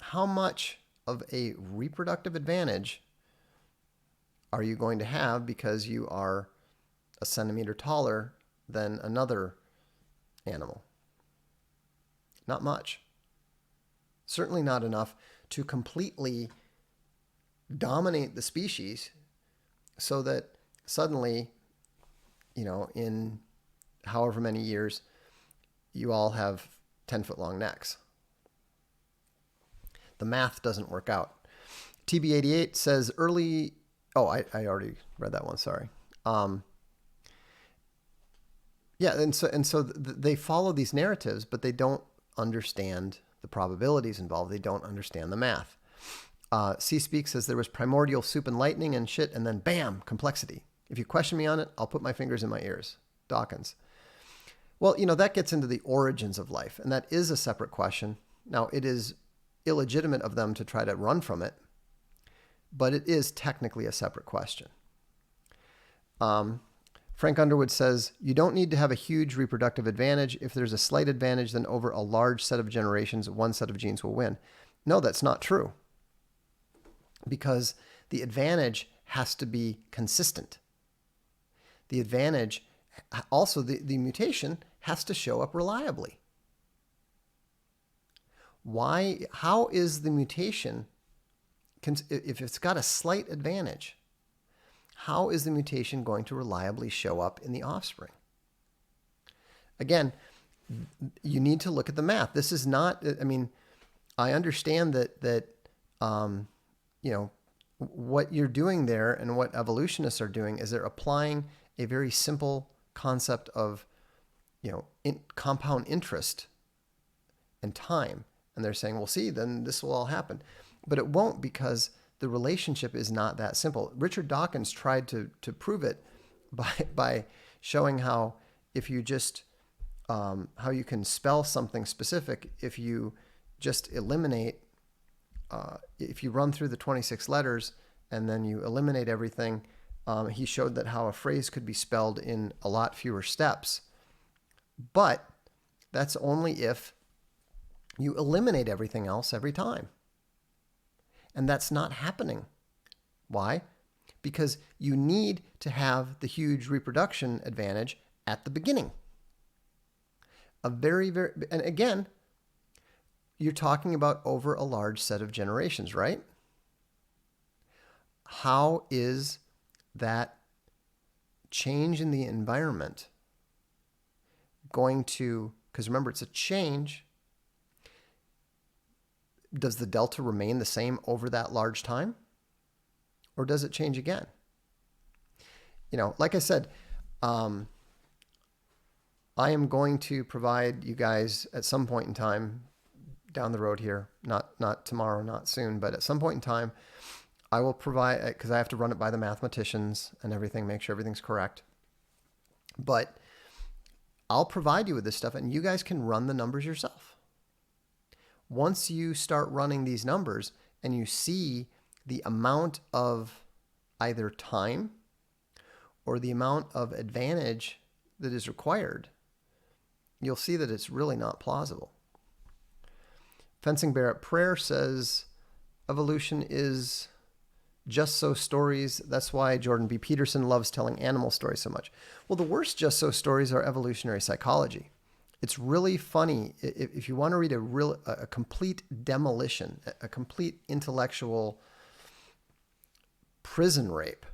How much of a reproductive advantage are you going to have because you are a centimeter taller than another animal? Not much. Certainly not enough to completely dominate the species so that suddenly, in however many years, you all have 10-foot long necks. The math doesn't work out. TB88 says early... Oh, I already read that one. Sorry. Yeah, and so they follow these narratives, but they don't understand the probabilities involved. They don't understand the math. C-Speak says there was primordial soup and lightning and shit, and then bam, complexity. If you question me on it, I'll put my fingers in my ears. Dawkins. Well, that gets into the origins of life, and that is a separate question. Now, it is illegitimate of them to try to run from it, but it is technically a separate question. Frank Underwood says, you don't need to have a huge reproductive advantage. If there's a slight advantage, then over a large set of generations, one set of genes will win. No, that's not true. Because the advantage has to be consistent. The advantage, also the mutation, has to show up reliably. How is the mutation, if it's got a slight advantage, how is the mutation going to reliably show up in the offspring? Again, you need to look at the math. This is not, I understand that you know, what you're doing there and what evolutionists are doing is they're applying a very simple concept of, compound interest and time. And they're saying, well, see, then this will all happen. But it won't, because the relationship is not that simple. Richard Dawkins tried to prove it by showing how if you just, how you can spell something specific if you just eliminate, if you run through the 26 letters and then you eliminate everything. He showed that how a phrase could be spelled in a lot fewer steps. But that's only if you eliminate everything else every time. And that's not happening. Why? Because you need to have the huge reproduction advantage at the beginning. And again, you're talking about over a large set of generations, right? How is that change in the environment going to, because remember, it's a change. Does the delta remain the same over that large time? Or does it change again? Like I said, I am going to provide you guys at some point in time down the road here, not tomorrow, not soon, but at some point in time, I will provide, because I have to run it by the mathematicians and everything, make sure everything's correct. But I'll provide you with this stuff and you guys can run the numbers yourself. Once you start running these numbers and you see the amount of either time or the amount of advantage that is required, you'll see that it's really not plausible. Fencing Bear at Prayer says evolution is just so stories. That's why Jordan B. Peterson loves telling animal stories so much. Well, the worst just so stories are evolutionary psychology. It's really funny if you want to read a complete demolition, a complete intellectual prison rape.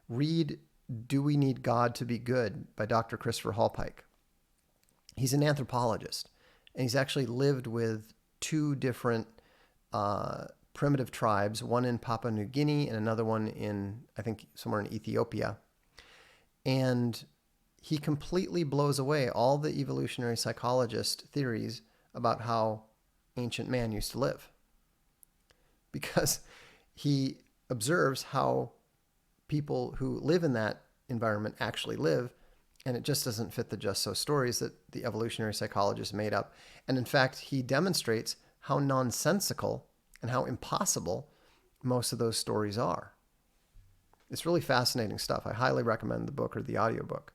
Read Do We Need God to Be Good by Dr. Christopher Hallpike. He's an anthropologist, and he's actually lived with two different primitive tribes, one in Papua New Guinea and another one in, I think, somewhere in Ethiopia. And he completely blows away all the evolutionary psychologist theories about how ancient man used to live, because he observes how people who live in that environment actually live, and it just doesn't fit the just so stories that the evolutionary psychologists made up. And in fact, he demonstrates how nonsensical and how impossible most of those stories are. It's really fascinating stuff. I highly recommend the book or the audiobook.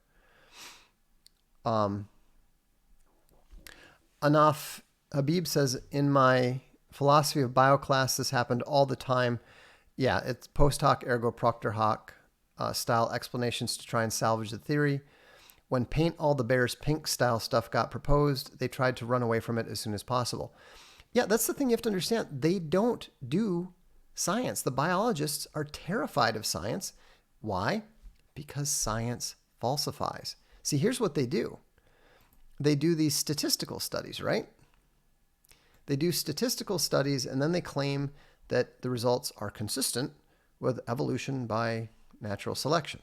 Anaf Habib says, in my philosophy of bio class, this happened all the time. Yeah, it's post hoc ergo propter hoc style explanations to try and salvage the theory. When paint all the bears pink style stuff got proposed, they tried to run away from it as soon as possible. Yeah, that's the thing you have to understand. They don't do science. The biologists are terrified of science. Why? Because science falsifies. See, here's what they do. They do these statistical studies, right? They do statistical studies and then they claim that the results are consistent with evolution by natural selection.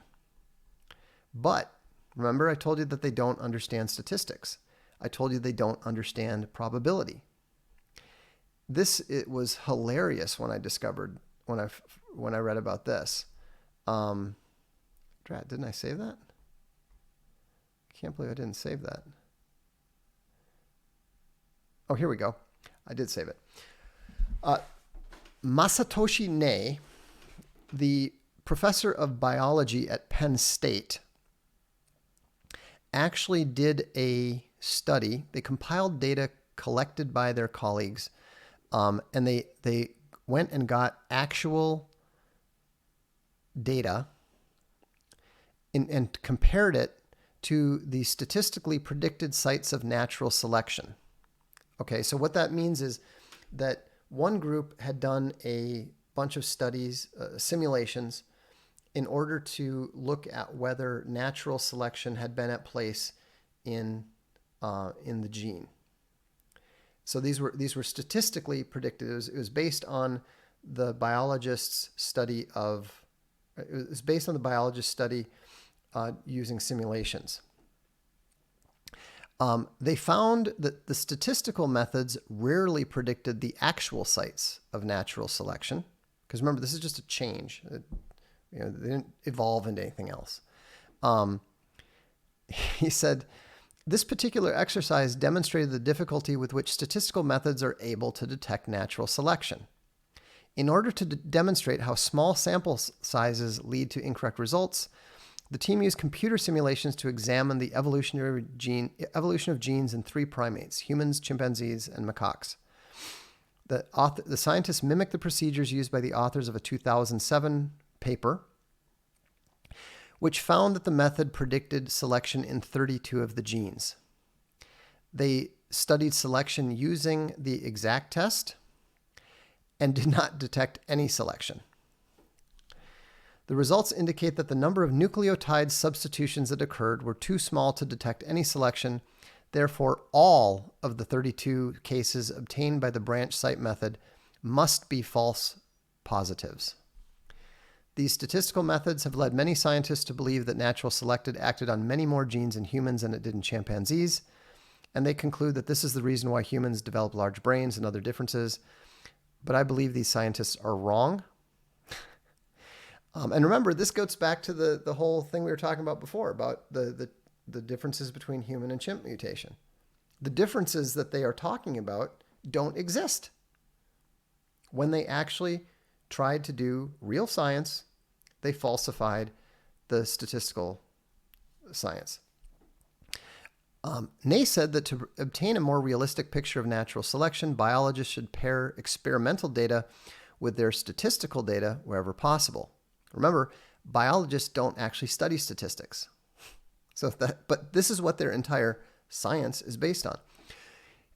But remember, I told you that they don't understand statistics. I told you they don't understand probability. It was hilarious when I discovered, when I read about this. Didn't I save that? Can't believe I didn't save that. Oh, here we go. I did save it. Masatoshi Nei, the professor of biology at Penn State, actually did a study. They compiled data collected by their colleagues, and they went and got actual data and compared it to the statistically predicted sites of natural selection. Okay, so what that means is that one group had done a bunch of studies, simulations, in order to look at whether natural selection had been at place in the gene. So these were statistically predicted. It was based on the biologist's study of, it was based on the biologist's study using simulations. They found that the statistical methods rarely predicted the actual sites of natural selection. Because remember, this is just a change. They didn't evolve into anything else. He said, this particular exercise demonstrated the difficulty with which statistical methods are able to detect natural selection. In order to demonstrate how small sample sizes lead to incorrect results, the team used computer simulations to examine the evolution of genes in 3 primates: humans, chimpanzees, and macaques. The scientists mimicked the procedures used by the authors of a 2007 paper, which found that the method predicted selection in 32 of the genes. They studied selection using the exact test and did not detect any selection. The results indicate that the number of nucleotide substitutions that occurred were too small to detect any selection. Therefore, all of the 32 cases obtained by the branch site method must be false positives. These statistical methods have led many scientists to believe that natural selected acted on many more genes in humans than it did in chimpanzees, and they conclude that this is the reason why humans develop large brains and other differences. But I believe these scientists are wrong. And remember, this goes back to the whole thing we were talking about before, about the differences between human and chimp mutation. The differences that they are talking about don't exist. When they actually tried to do real science, they falsified the statistical science. Ney said that to obtain a more realistic picture of natural selection, biologists should pair experimental data with their statistical data wherever possible. Remember, biologists don't actually study statistics. But this is what their entire science is based on.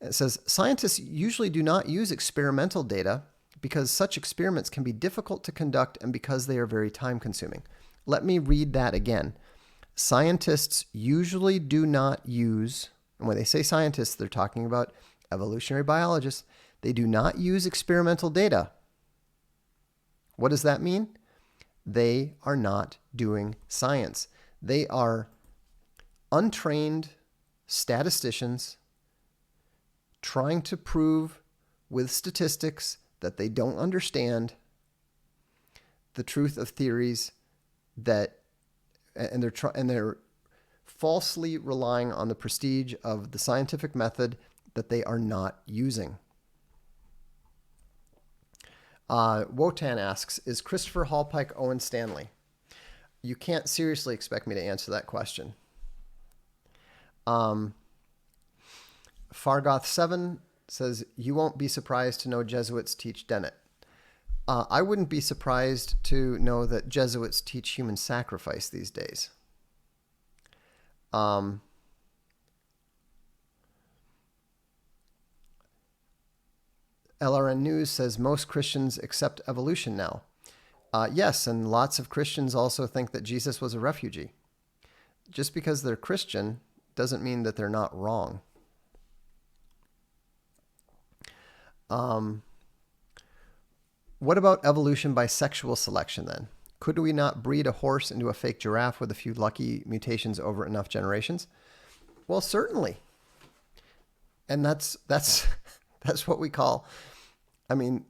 It says, scientists usually do not use experimental data because such experiments can be difficult to conduct and because they are very time-consuming. Let me read that again. Scientists usually do not use, and when they say scientists, they're talking about evolutionary biologists, they do not use experimental data. What does that mean? They are not doing science. They are untrained statisticians trying to prove with statistics that they don't understand the truth of theories and they're falsely relying on the prestige of the scientific method that they are not using. Wotan asks, is Christopher Hallpike Owen Stanley? You can't seriously expect me to answer that question. Fargoth7 says, you won't be surprised to know Jesuits teach Dennett. I wouldn't be surprised to know that Jesuits teach human sacrifice these days. LRN News says most Christians accept evolution now. Yes, and lots of Christians also think that Jesus was a refugee. Just because they're Christian doesn't mean that they're not wrong. What about evolution by sexual selection then? Could we not breed a horse into a fake giraffe with a few lucky mutations over enough generations? Well, certainly. And that's what we call, I mean,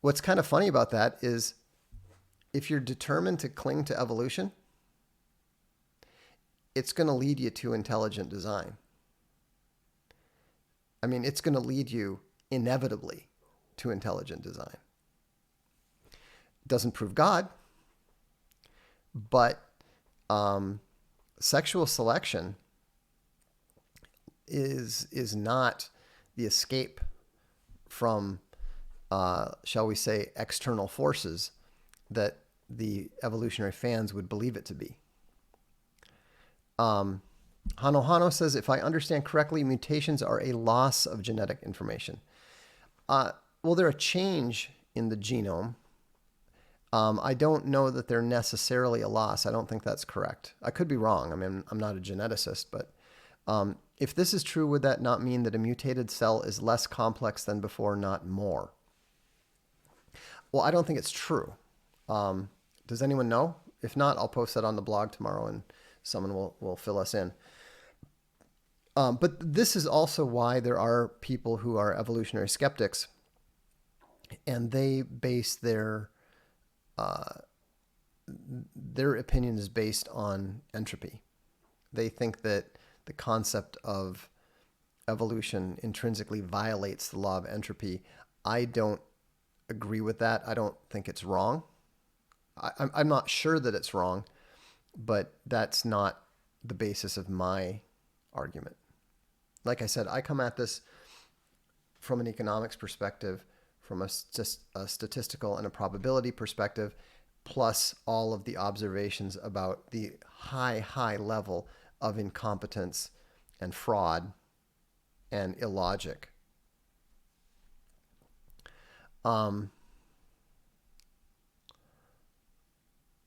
what's kind of funny about that is if you're determined to cling to evolution, it's going to lead you to intelligent design. I mean, it's going to lead you inevitably to intelligent design. Doesn't prove God, but sexual selection is not the escape from, shall we say, external forces that the evolutionary fans would believe it to be. Hano Hano says, if I understand correctly, mutations are a loss of genetic information. Well, they're a change in the genome. I don't know that they're necessarily a loss. I don't think that's correct. I could be wrong. I mean, I'm not a geneticist, but if this is true, would that not mean that a mutated cell is less complex than before, not more? Well, I don't think it's true. Does anyone know? If not, I'll post that on the blog tomorrow and someone will fill us in. But this is also why there are people who are evolutionary skeptics, and they base their opinion is based on entropy. They think that the concept of evolution intrinsically violates the law of entropy. I don't agree with that. I don't think it's wrong. I'm not sure that it's wrong, but that's not the basis of my argument. Like I said, I come at this from an economics perspective, from a statistical and a probability perspective, plus all of the observations about the high level of incompetence and fraud and illogic.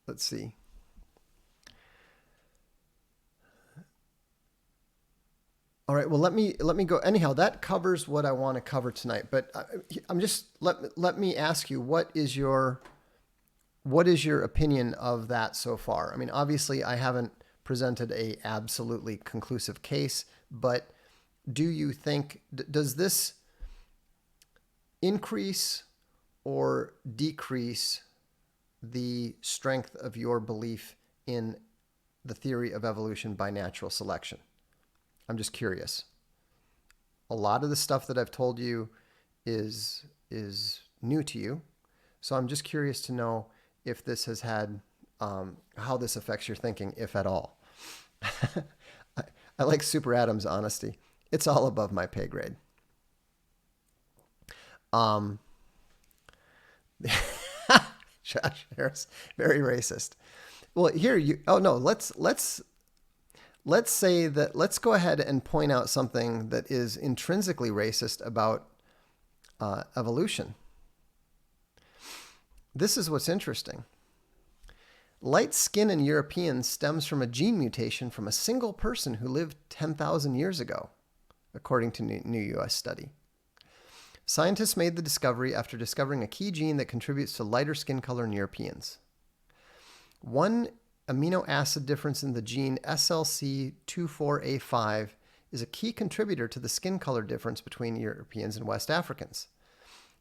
Let's see. All right. Well, let me go. Anyhow, that covers what I want to cover tonight. But I'm just let me ask you, what is your opinion of that so far? I mean, obviously, I haven't presented a absolutely conclusive case, but do you think does this increase or decrease the strength of your belief in the theory of evolution by natural selection? I'm just curious. A lot of the stuff that I've told you is new to you, so I'm just curious to know if this has had how this affects your thinking, if at all. I like Super Adam's honesty. It's all above my pay grade. Josh Harris, very racist. Well, here you. Oh no, let's say that. Let's go ahead and point out something that is intrinsically racist about evolution. This is what's interesting. Light skin in Europeans stems from a gene mutation from a single person who lived 10,000 years ago, according to new U.S. study. Scientists made the discovery after discovering a key gene that contributes to lighter skin color in Europeans. One amino acid difference in the gene SLC24A5 is a key contributor to the skin color difference between Europeans and West Africans.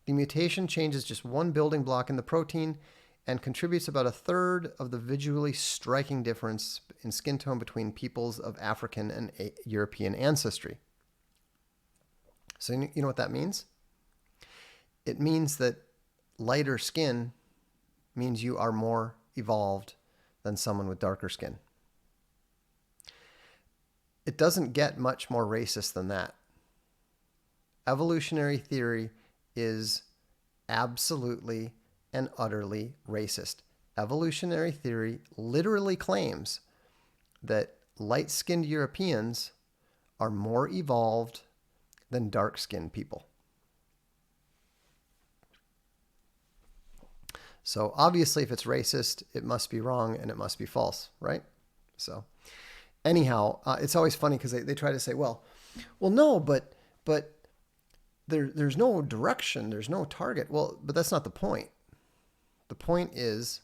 The mutation changes just one building block in the protein and contributes about a third of the visually striking difference in skin tone between peoples of African and European ancestry. So you know what that means? It means that lighter skin means you are more evolved than someone with darker skin. It doesn't get much more racist than that. Evolutionary theory is absolutely and utterly racist. Evolutionary theory literally claims that light-skinned Europeans are more evolved than dark-skinned people. So obviously, if it's racist, it must be wrong and it must be false, right? So anyhow, it's always funny because they try to say, well, no, but there's no direction, there's no target. Well, but that's not the point. The point is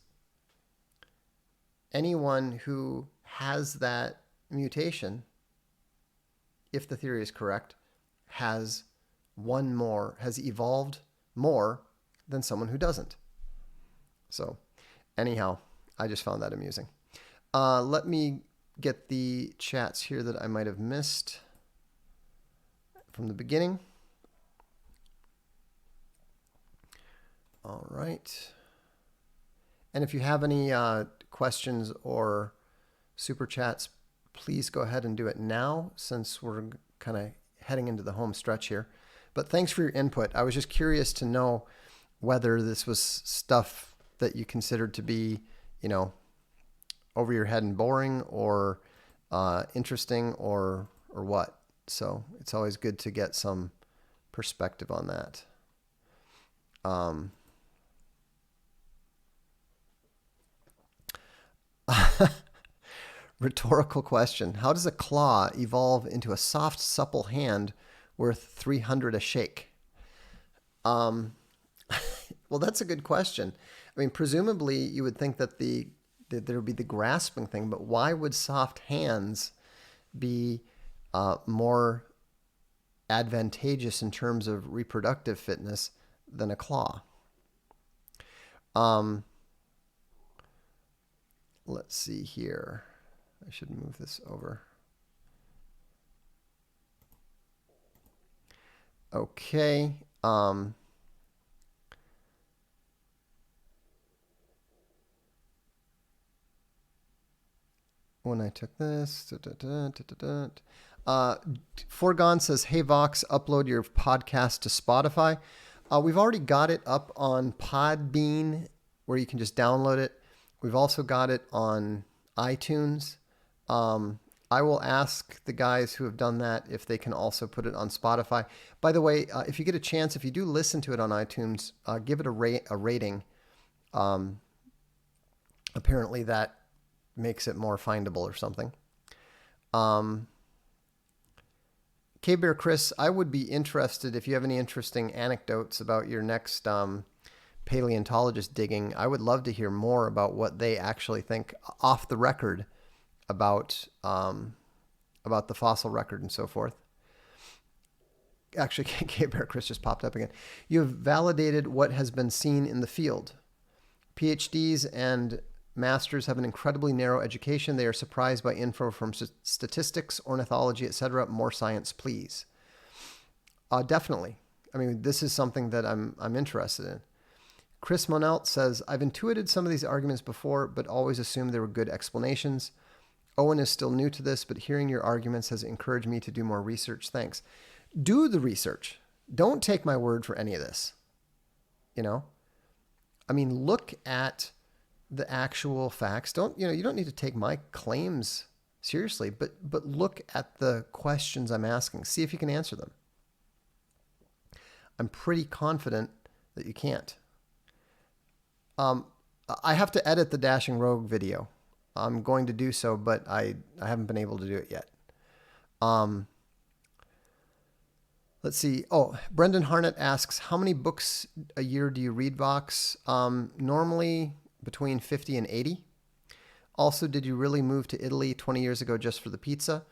anyone who has that mutation, if the theory is correct, has evolved more than someone who doesn't. So anyhow, I just found that amusing. Let me get the chats here that I might have missed from the beginning. All right. And if you have any questions or super chats, please go ahead and do it now since we're kind of heading into the home stretch here. But thanks for your input. I was just curious to know whether this was stuff that you considered to be, over your head and boring or interesting or what. So it's always good to get some perspective on that. Rhetorical question. How does a claw evolve into a soft, supple hand worth 300 a shake? Well, that's a good question. I mean, presumably you would think that that there would be the grasping thing, but why would soft hands be more advantageous in terms of reproductive fitness than a claw? Um, let's see here. I should move this over. Okay. When I took this, Foregone says, "Hey Vox, upload your podcast to Spotify." We've already got it up on Podbean, where you can just download it. We've also got it on iTunes. I will ask the guys who have done that if they can also put it on Spotify. By the way, if you get a chance, if you do listen to it on iTunes, give it a rating. Apparently that makes it more findable or something. K-Bear Chris, I would be interested if you have any interesting anecdotes about your next paleontologist digging. I would love to hear more about what they actually think off the record about the fossil record and so forth. Actually, K-Bear Chris just popped up again. You have validated what has been seen in the field. PhDs and masters have an incredibly narrow education. They are surprised by info from statistics, ornithology, etc. More science, please. Definitely. I mean, this is something that I'm interested in. Chris Monelt says, I've intuited some of these arguments before, but always assumed they were good explanations. Owen is still new to this, but hearing your arguments has encouraged me to do more research. Thanks. Do the research. Don't take my word for any of this. I mean, look at the actual facts. You don't need to take my claims seriously, but look at the questions I'm asking. See if you can answer them. I'm pretty confident that you can't. I have to edit the Dashing Rogue video. I'm going to do so, but I haven't been able to do it yet. Let's see. Oh, Brendan Harnett asks, how many books a year do you read, Vox? Normally between 50 and 80. Also, did you really move to Italy 20 years ago just for the pizza?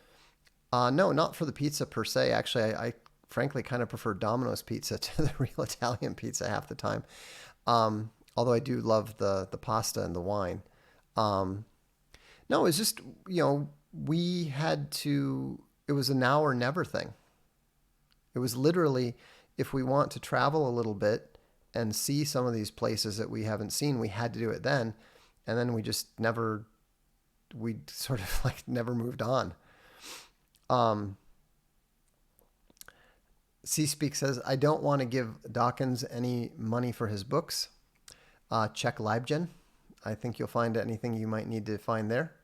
No, not for the pizza per se. Actually, I frankly kind of prefer Domino's pizza to the real Italian pizza half the time. Although I do love the pasta and the wine. No, it's just, we had to, it was a now or never thing. It was literally, if we want to travel a little bit and see some of these places that we haven't seen, we had to do it then. And then we just never, we sort of like never moved on. C-Speak says, I don't want to give Dawkins any money for his books. Check LibGen. I think you'll find anything you might need to find there.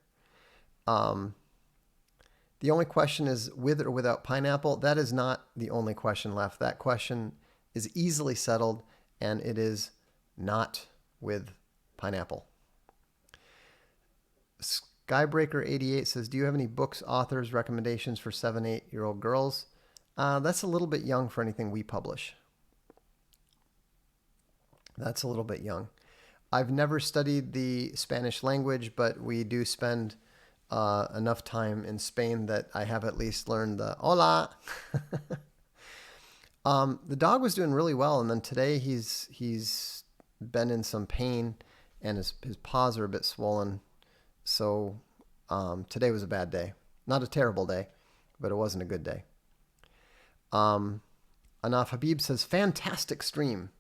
The only question is with or without pineapple. That is not the only question left. That question is easily settled, and it is not with pineapple. Skybreaker88 says, do you have any books, authors, recommendations for 7-8-year-old girls? That's a little bit young for anything we publish. That's a little bit young. I've never studied the Spanish language, but we do spend enough time in Spain that I have at least learned the hola. The dog was doing really well, and then today he's been in some pain, and his paws are a bit swollen. So today was a bad day. Not a terrible day, but it wasn't a good day. Anaf Habib says, fantastic stream.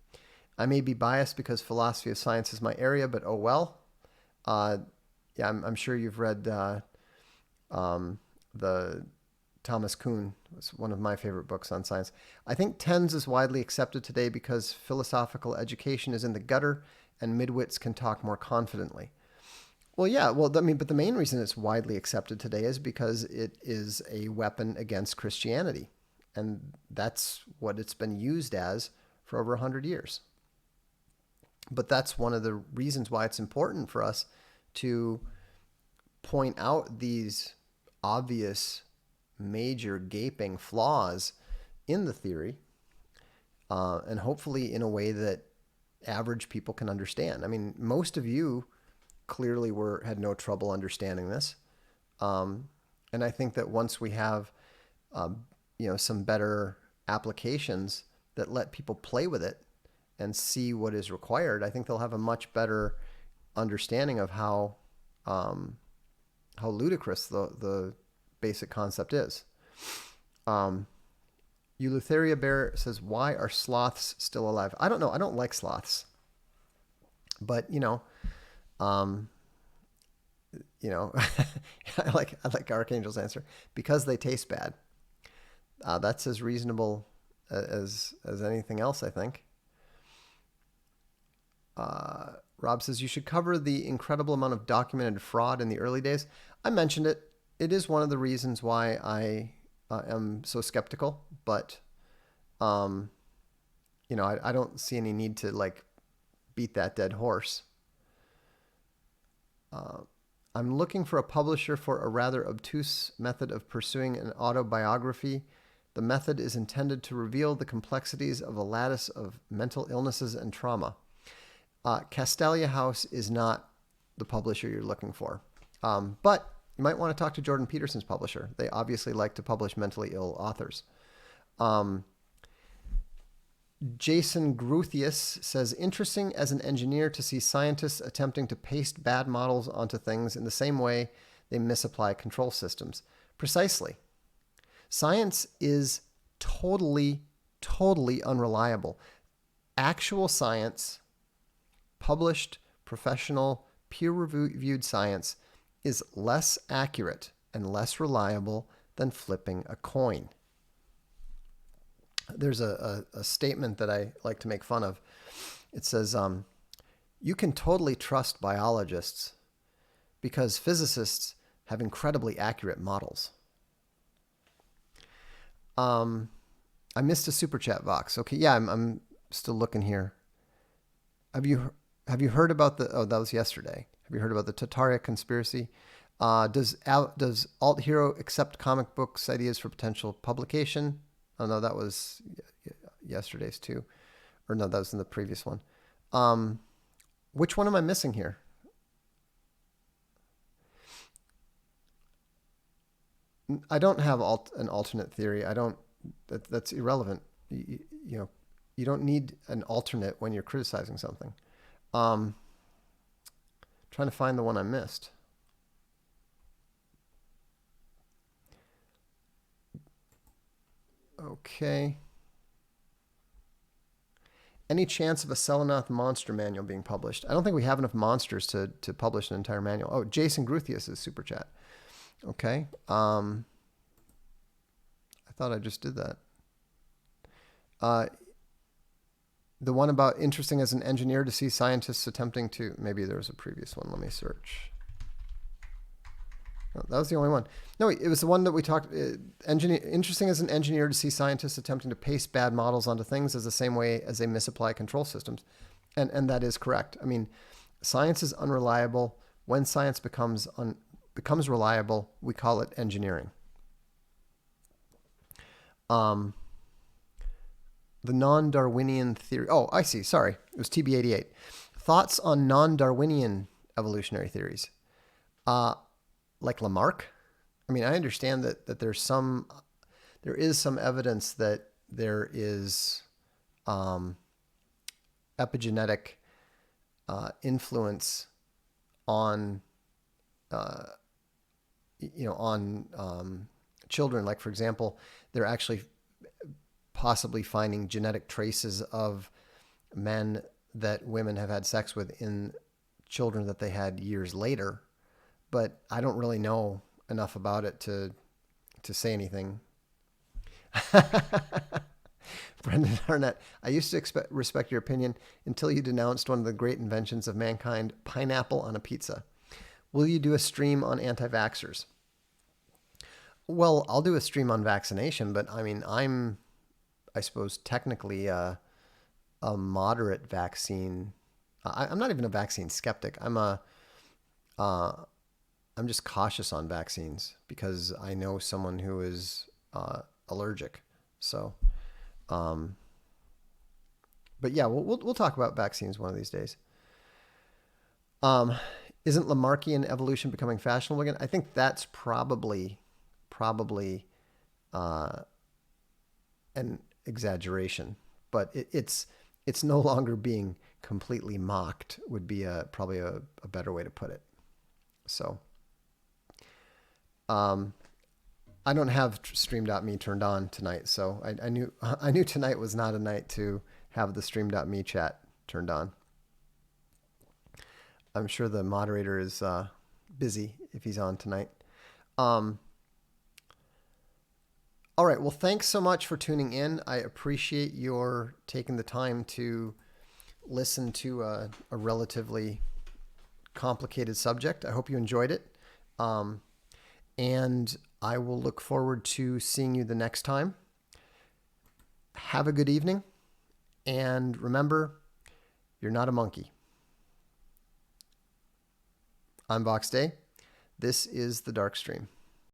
I may be biased because philosophy of science is my area, but oh well. Yeah, I'm sure you've read the Thomas Kuhn. It's one of my favorite books on science. I think TENS is widely accepted today because philosophical education is in the gutter and midwits can talk more confidently. Well, yeah, but the main reason it's widely accepted today is because it is a weapon against Christianity. And that's what it's been used as for over 100 years. But that's one of the reasons why it's important for us to point out these obvious, major, gaping flaws in the theory, and hopefully in a way that average people can understand. I mean, most of you clearly had no trouble understanding this. And I think that once we have, some better applications that let people play with it and see what is required, I think they'll have a much better understanding of how ludicrous the basic concept is. Eleutheria Bear says, "Why are sloths still alive?" I don't know. I don't like sloths, but I like Archangel's answer, because they taste bad. That's as reasonable as anything else, I think. Rob says, "You should cover the incredible amount of documented fraud in the early days." I mentioned it. It is one of the reasons why I am so skeptical, but I don't see any need to beat that dead horse. I'm looking for a publisher for a rather obtuse method of pursuing an autobiography. The method is intended to reveal the complexities of a lattice of mental illnesses and trauma. Castalia House is not the publisher you're looking for. But you might want to talk to Jordan Peterson's publisher. They obviously like to publish mentally ill authors. Jason Gruthius says, "Interesting as an engineer to see scientists attempting to paste bad models onto things in the same way they misapply control systems." Precisely. Science is totally, totally unreliable. Actual science, published, professional, peer-reviewed science, is less accurate and less reliable than flipping a coin. There's a statement that I like to make fun of. It says, "You can totally trust biologists because physicists have incredibly accurate models." I missed a super chat box. Okay, yeah, I'm still looking here. Have you heard about the? Oh, that was yesterday. Have you heard about the Tartaria conspiracy? Does Alt Hero accept comic books ideas for potential publication? Oh no, that was yesterday's too, or no, that was in the previous one. Which one am I missing here? I don't have an alternate theory. I don't. That's irrelevant. You don't need an alternate when you're criticizing something. Trying to find the one I missed. Okay. Any chance of a Selenoth monster manual being published? I don't think we have enough monsters to publish an entire manual. Oh, Jason Gruthius is super chat. Okay. I thought I just did that. The one about interesting as an engineer to see scientists attempting to, maybe there was a previous one. Let me search. No, that was the only one. No, it was the one that we talked. Interesting as an engineer to see scientists attempting to paste bad models onto things as the same way as they misapply control systems, and that is correct. I mean, science is unreliable. When science becomes reliable, we call it engineering. The non-Darwinian theory. Oh, I see. Sorry, it was TB88. Thoughts on non-Darwinian evolutionary theories. Like Lamarck. I mean, I understand that there is some evidence that there is epigenetic influence on children. Like, for example, they're actually possibly finding genetic traces of men that women have had sex with in children that they had years later. But I don't really know enough about it to say anything. Brendan Arnett, I used to respect your opinion until you denounced one of the great inventions of mankind, pineapple on a pizza. Will you do a stream on anti-vaxxers? Well, I'll do a stream on vaccination, but I mean, I suppose, technically a moderate vaccine. I'm not even a vaccine skeptic. I'm just cautious on vaccines because I know someone who is allergic. So, But yeah, we'll talk about vaccines one of these days. Um, isn't Lamarckian evolution becoming fashionable again? I think that's probably uh, an exaggeration, but it's no longer being completely mocked. Would be probably a better way to put it. So um, I don't have Stream.me turned on tonight, so I knew tonight was not a night to have the Stream.me chat turned on. I'm sure the moderator is busy if he's on tonight. Um, all right. Well, thanks so much for tuning in. I appreciate your taking the time to listen to a relatively complicated subject. I hope you enjoyed it. Um, and I will look forward to seeing you the next time. Have a good evening. And remember, you're not a monkey. I'm Vox Day. This is the Darkstream.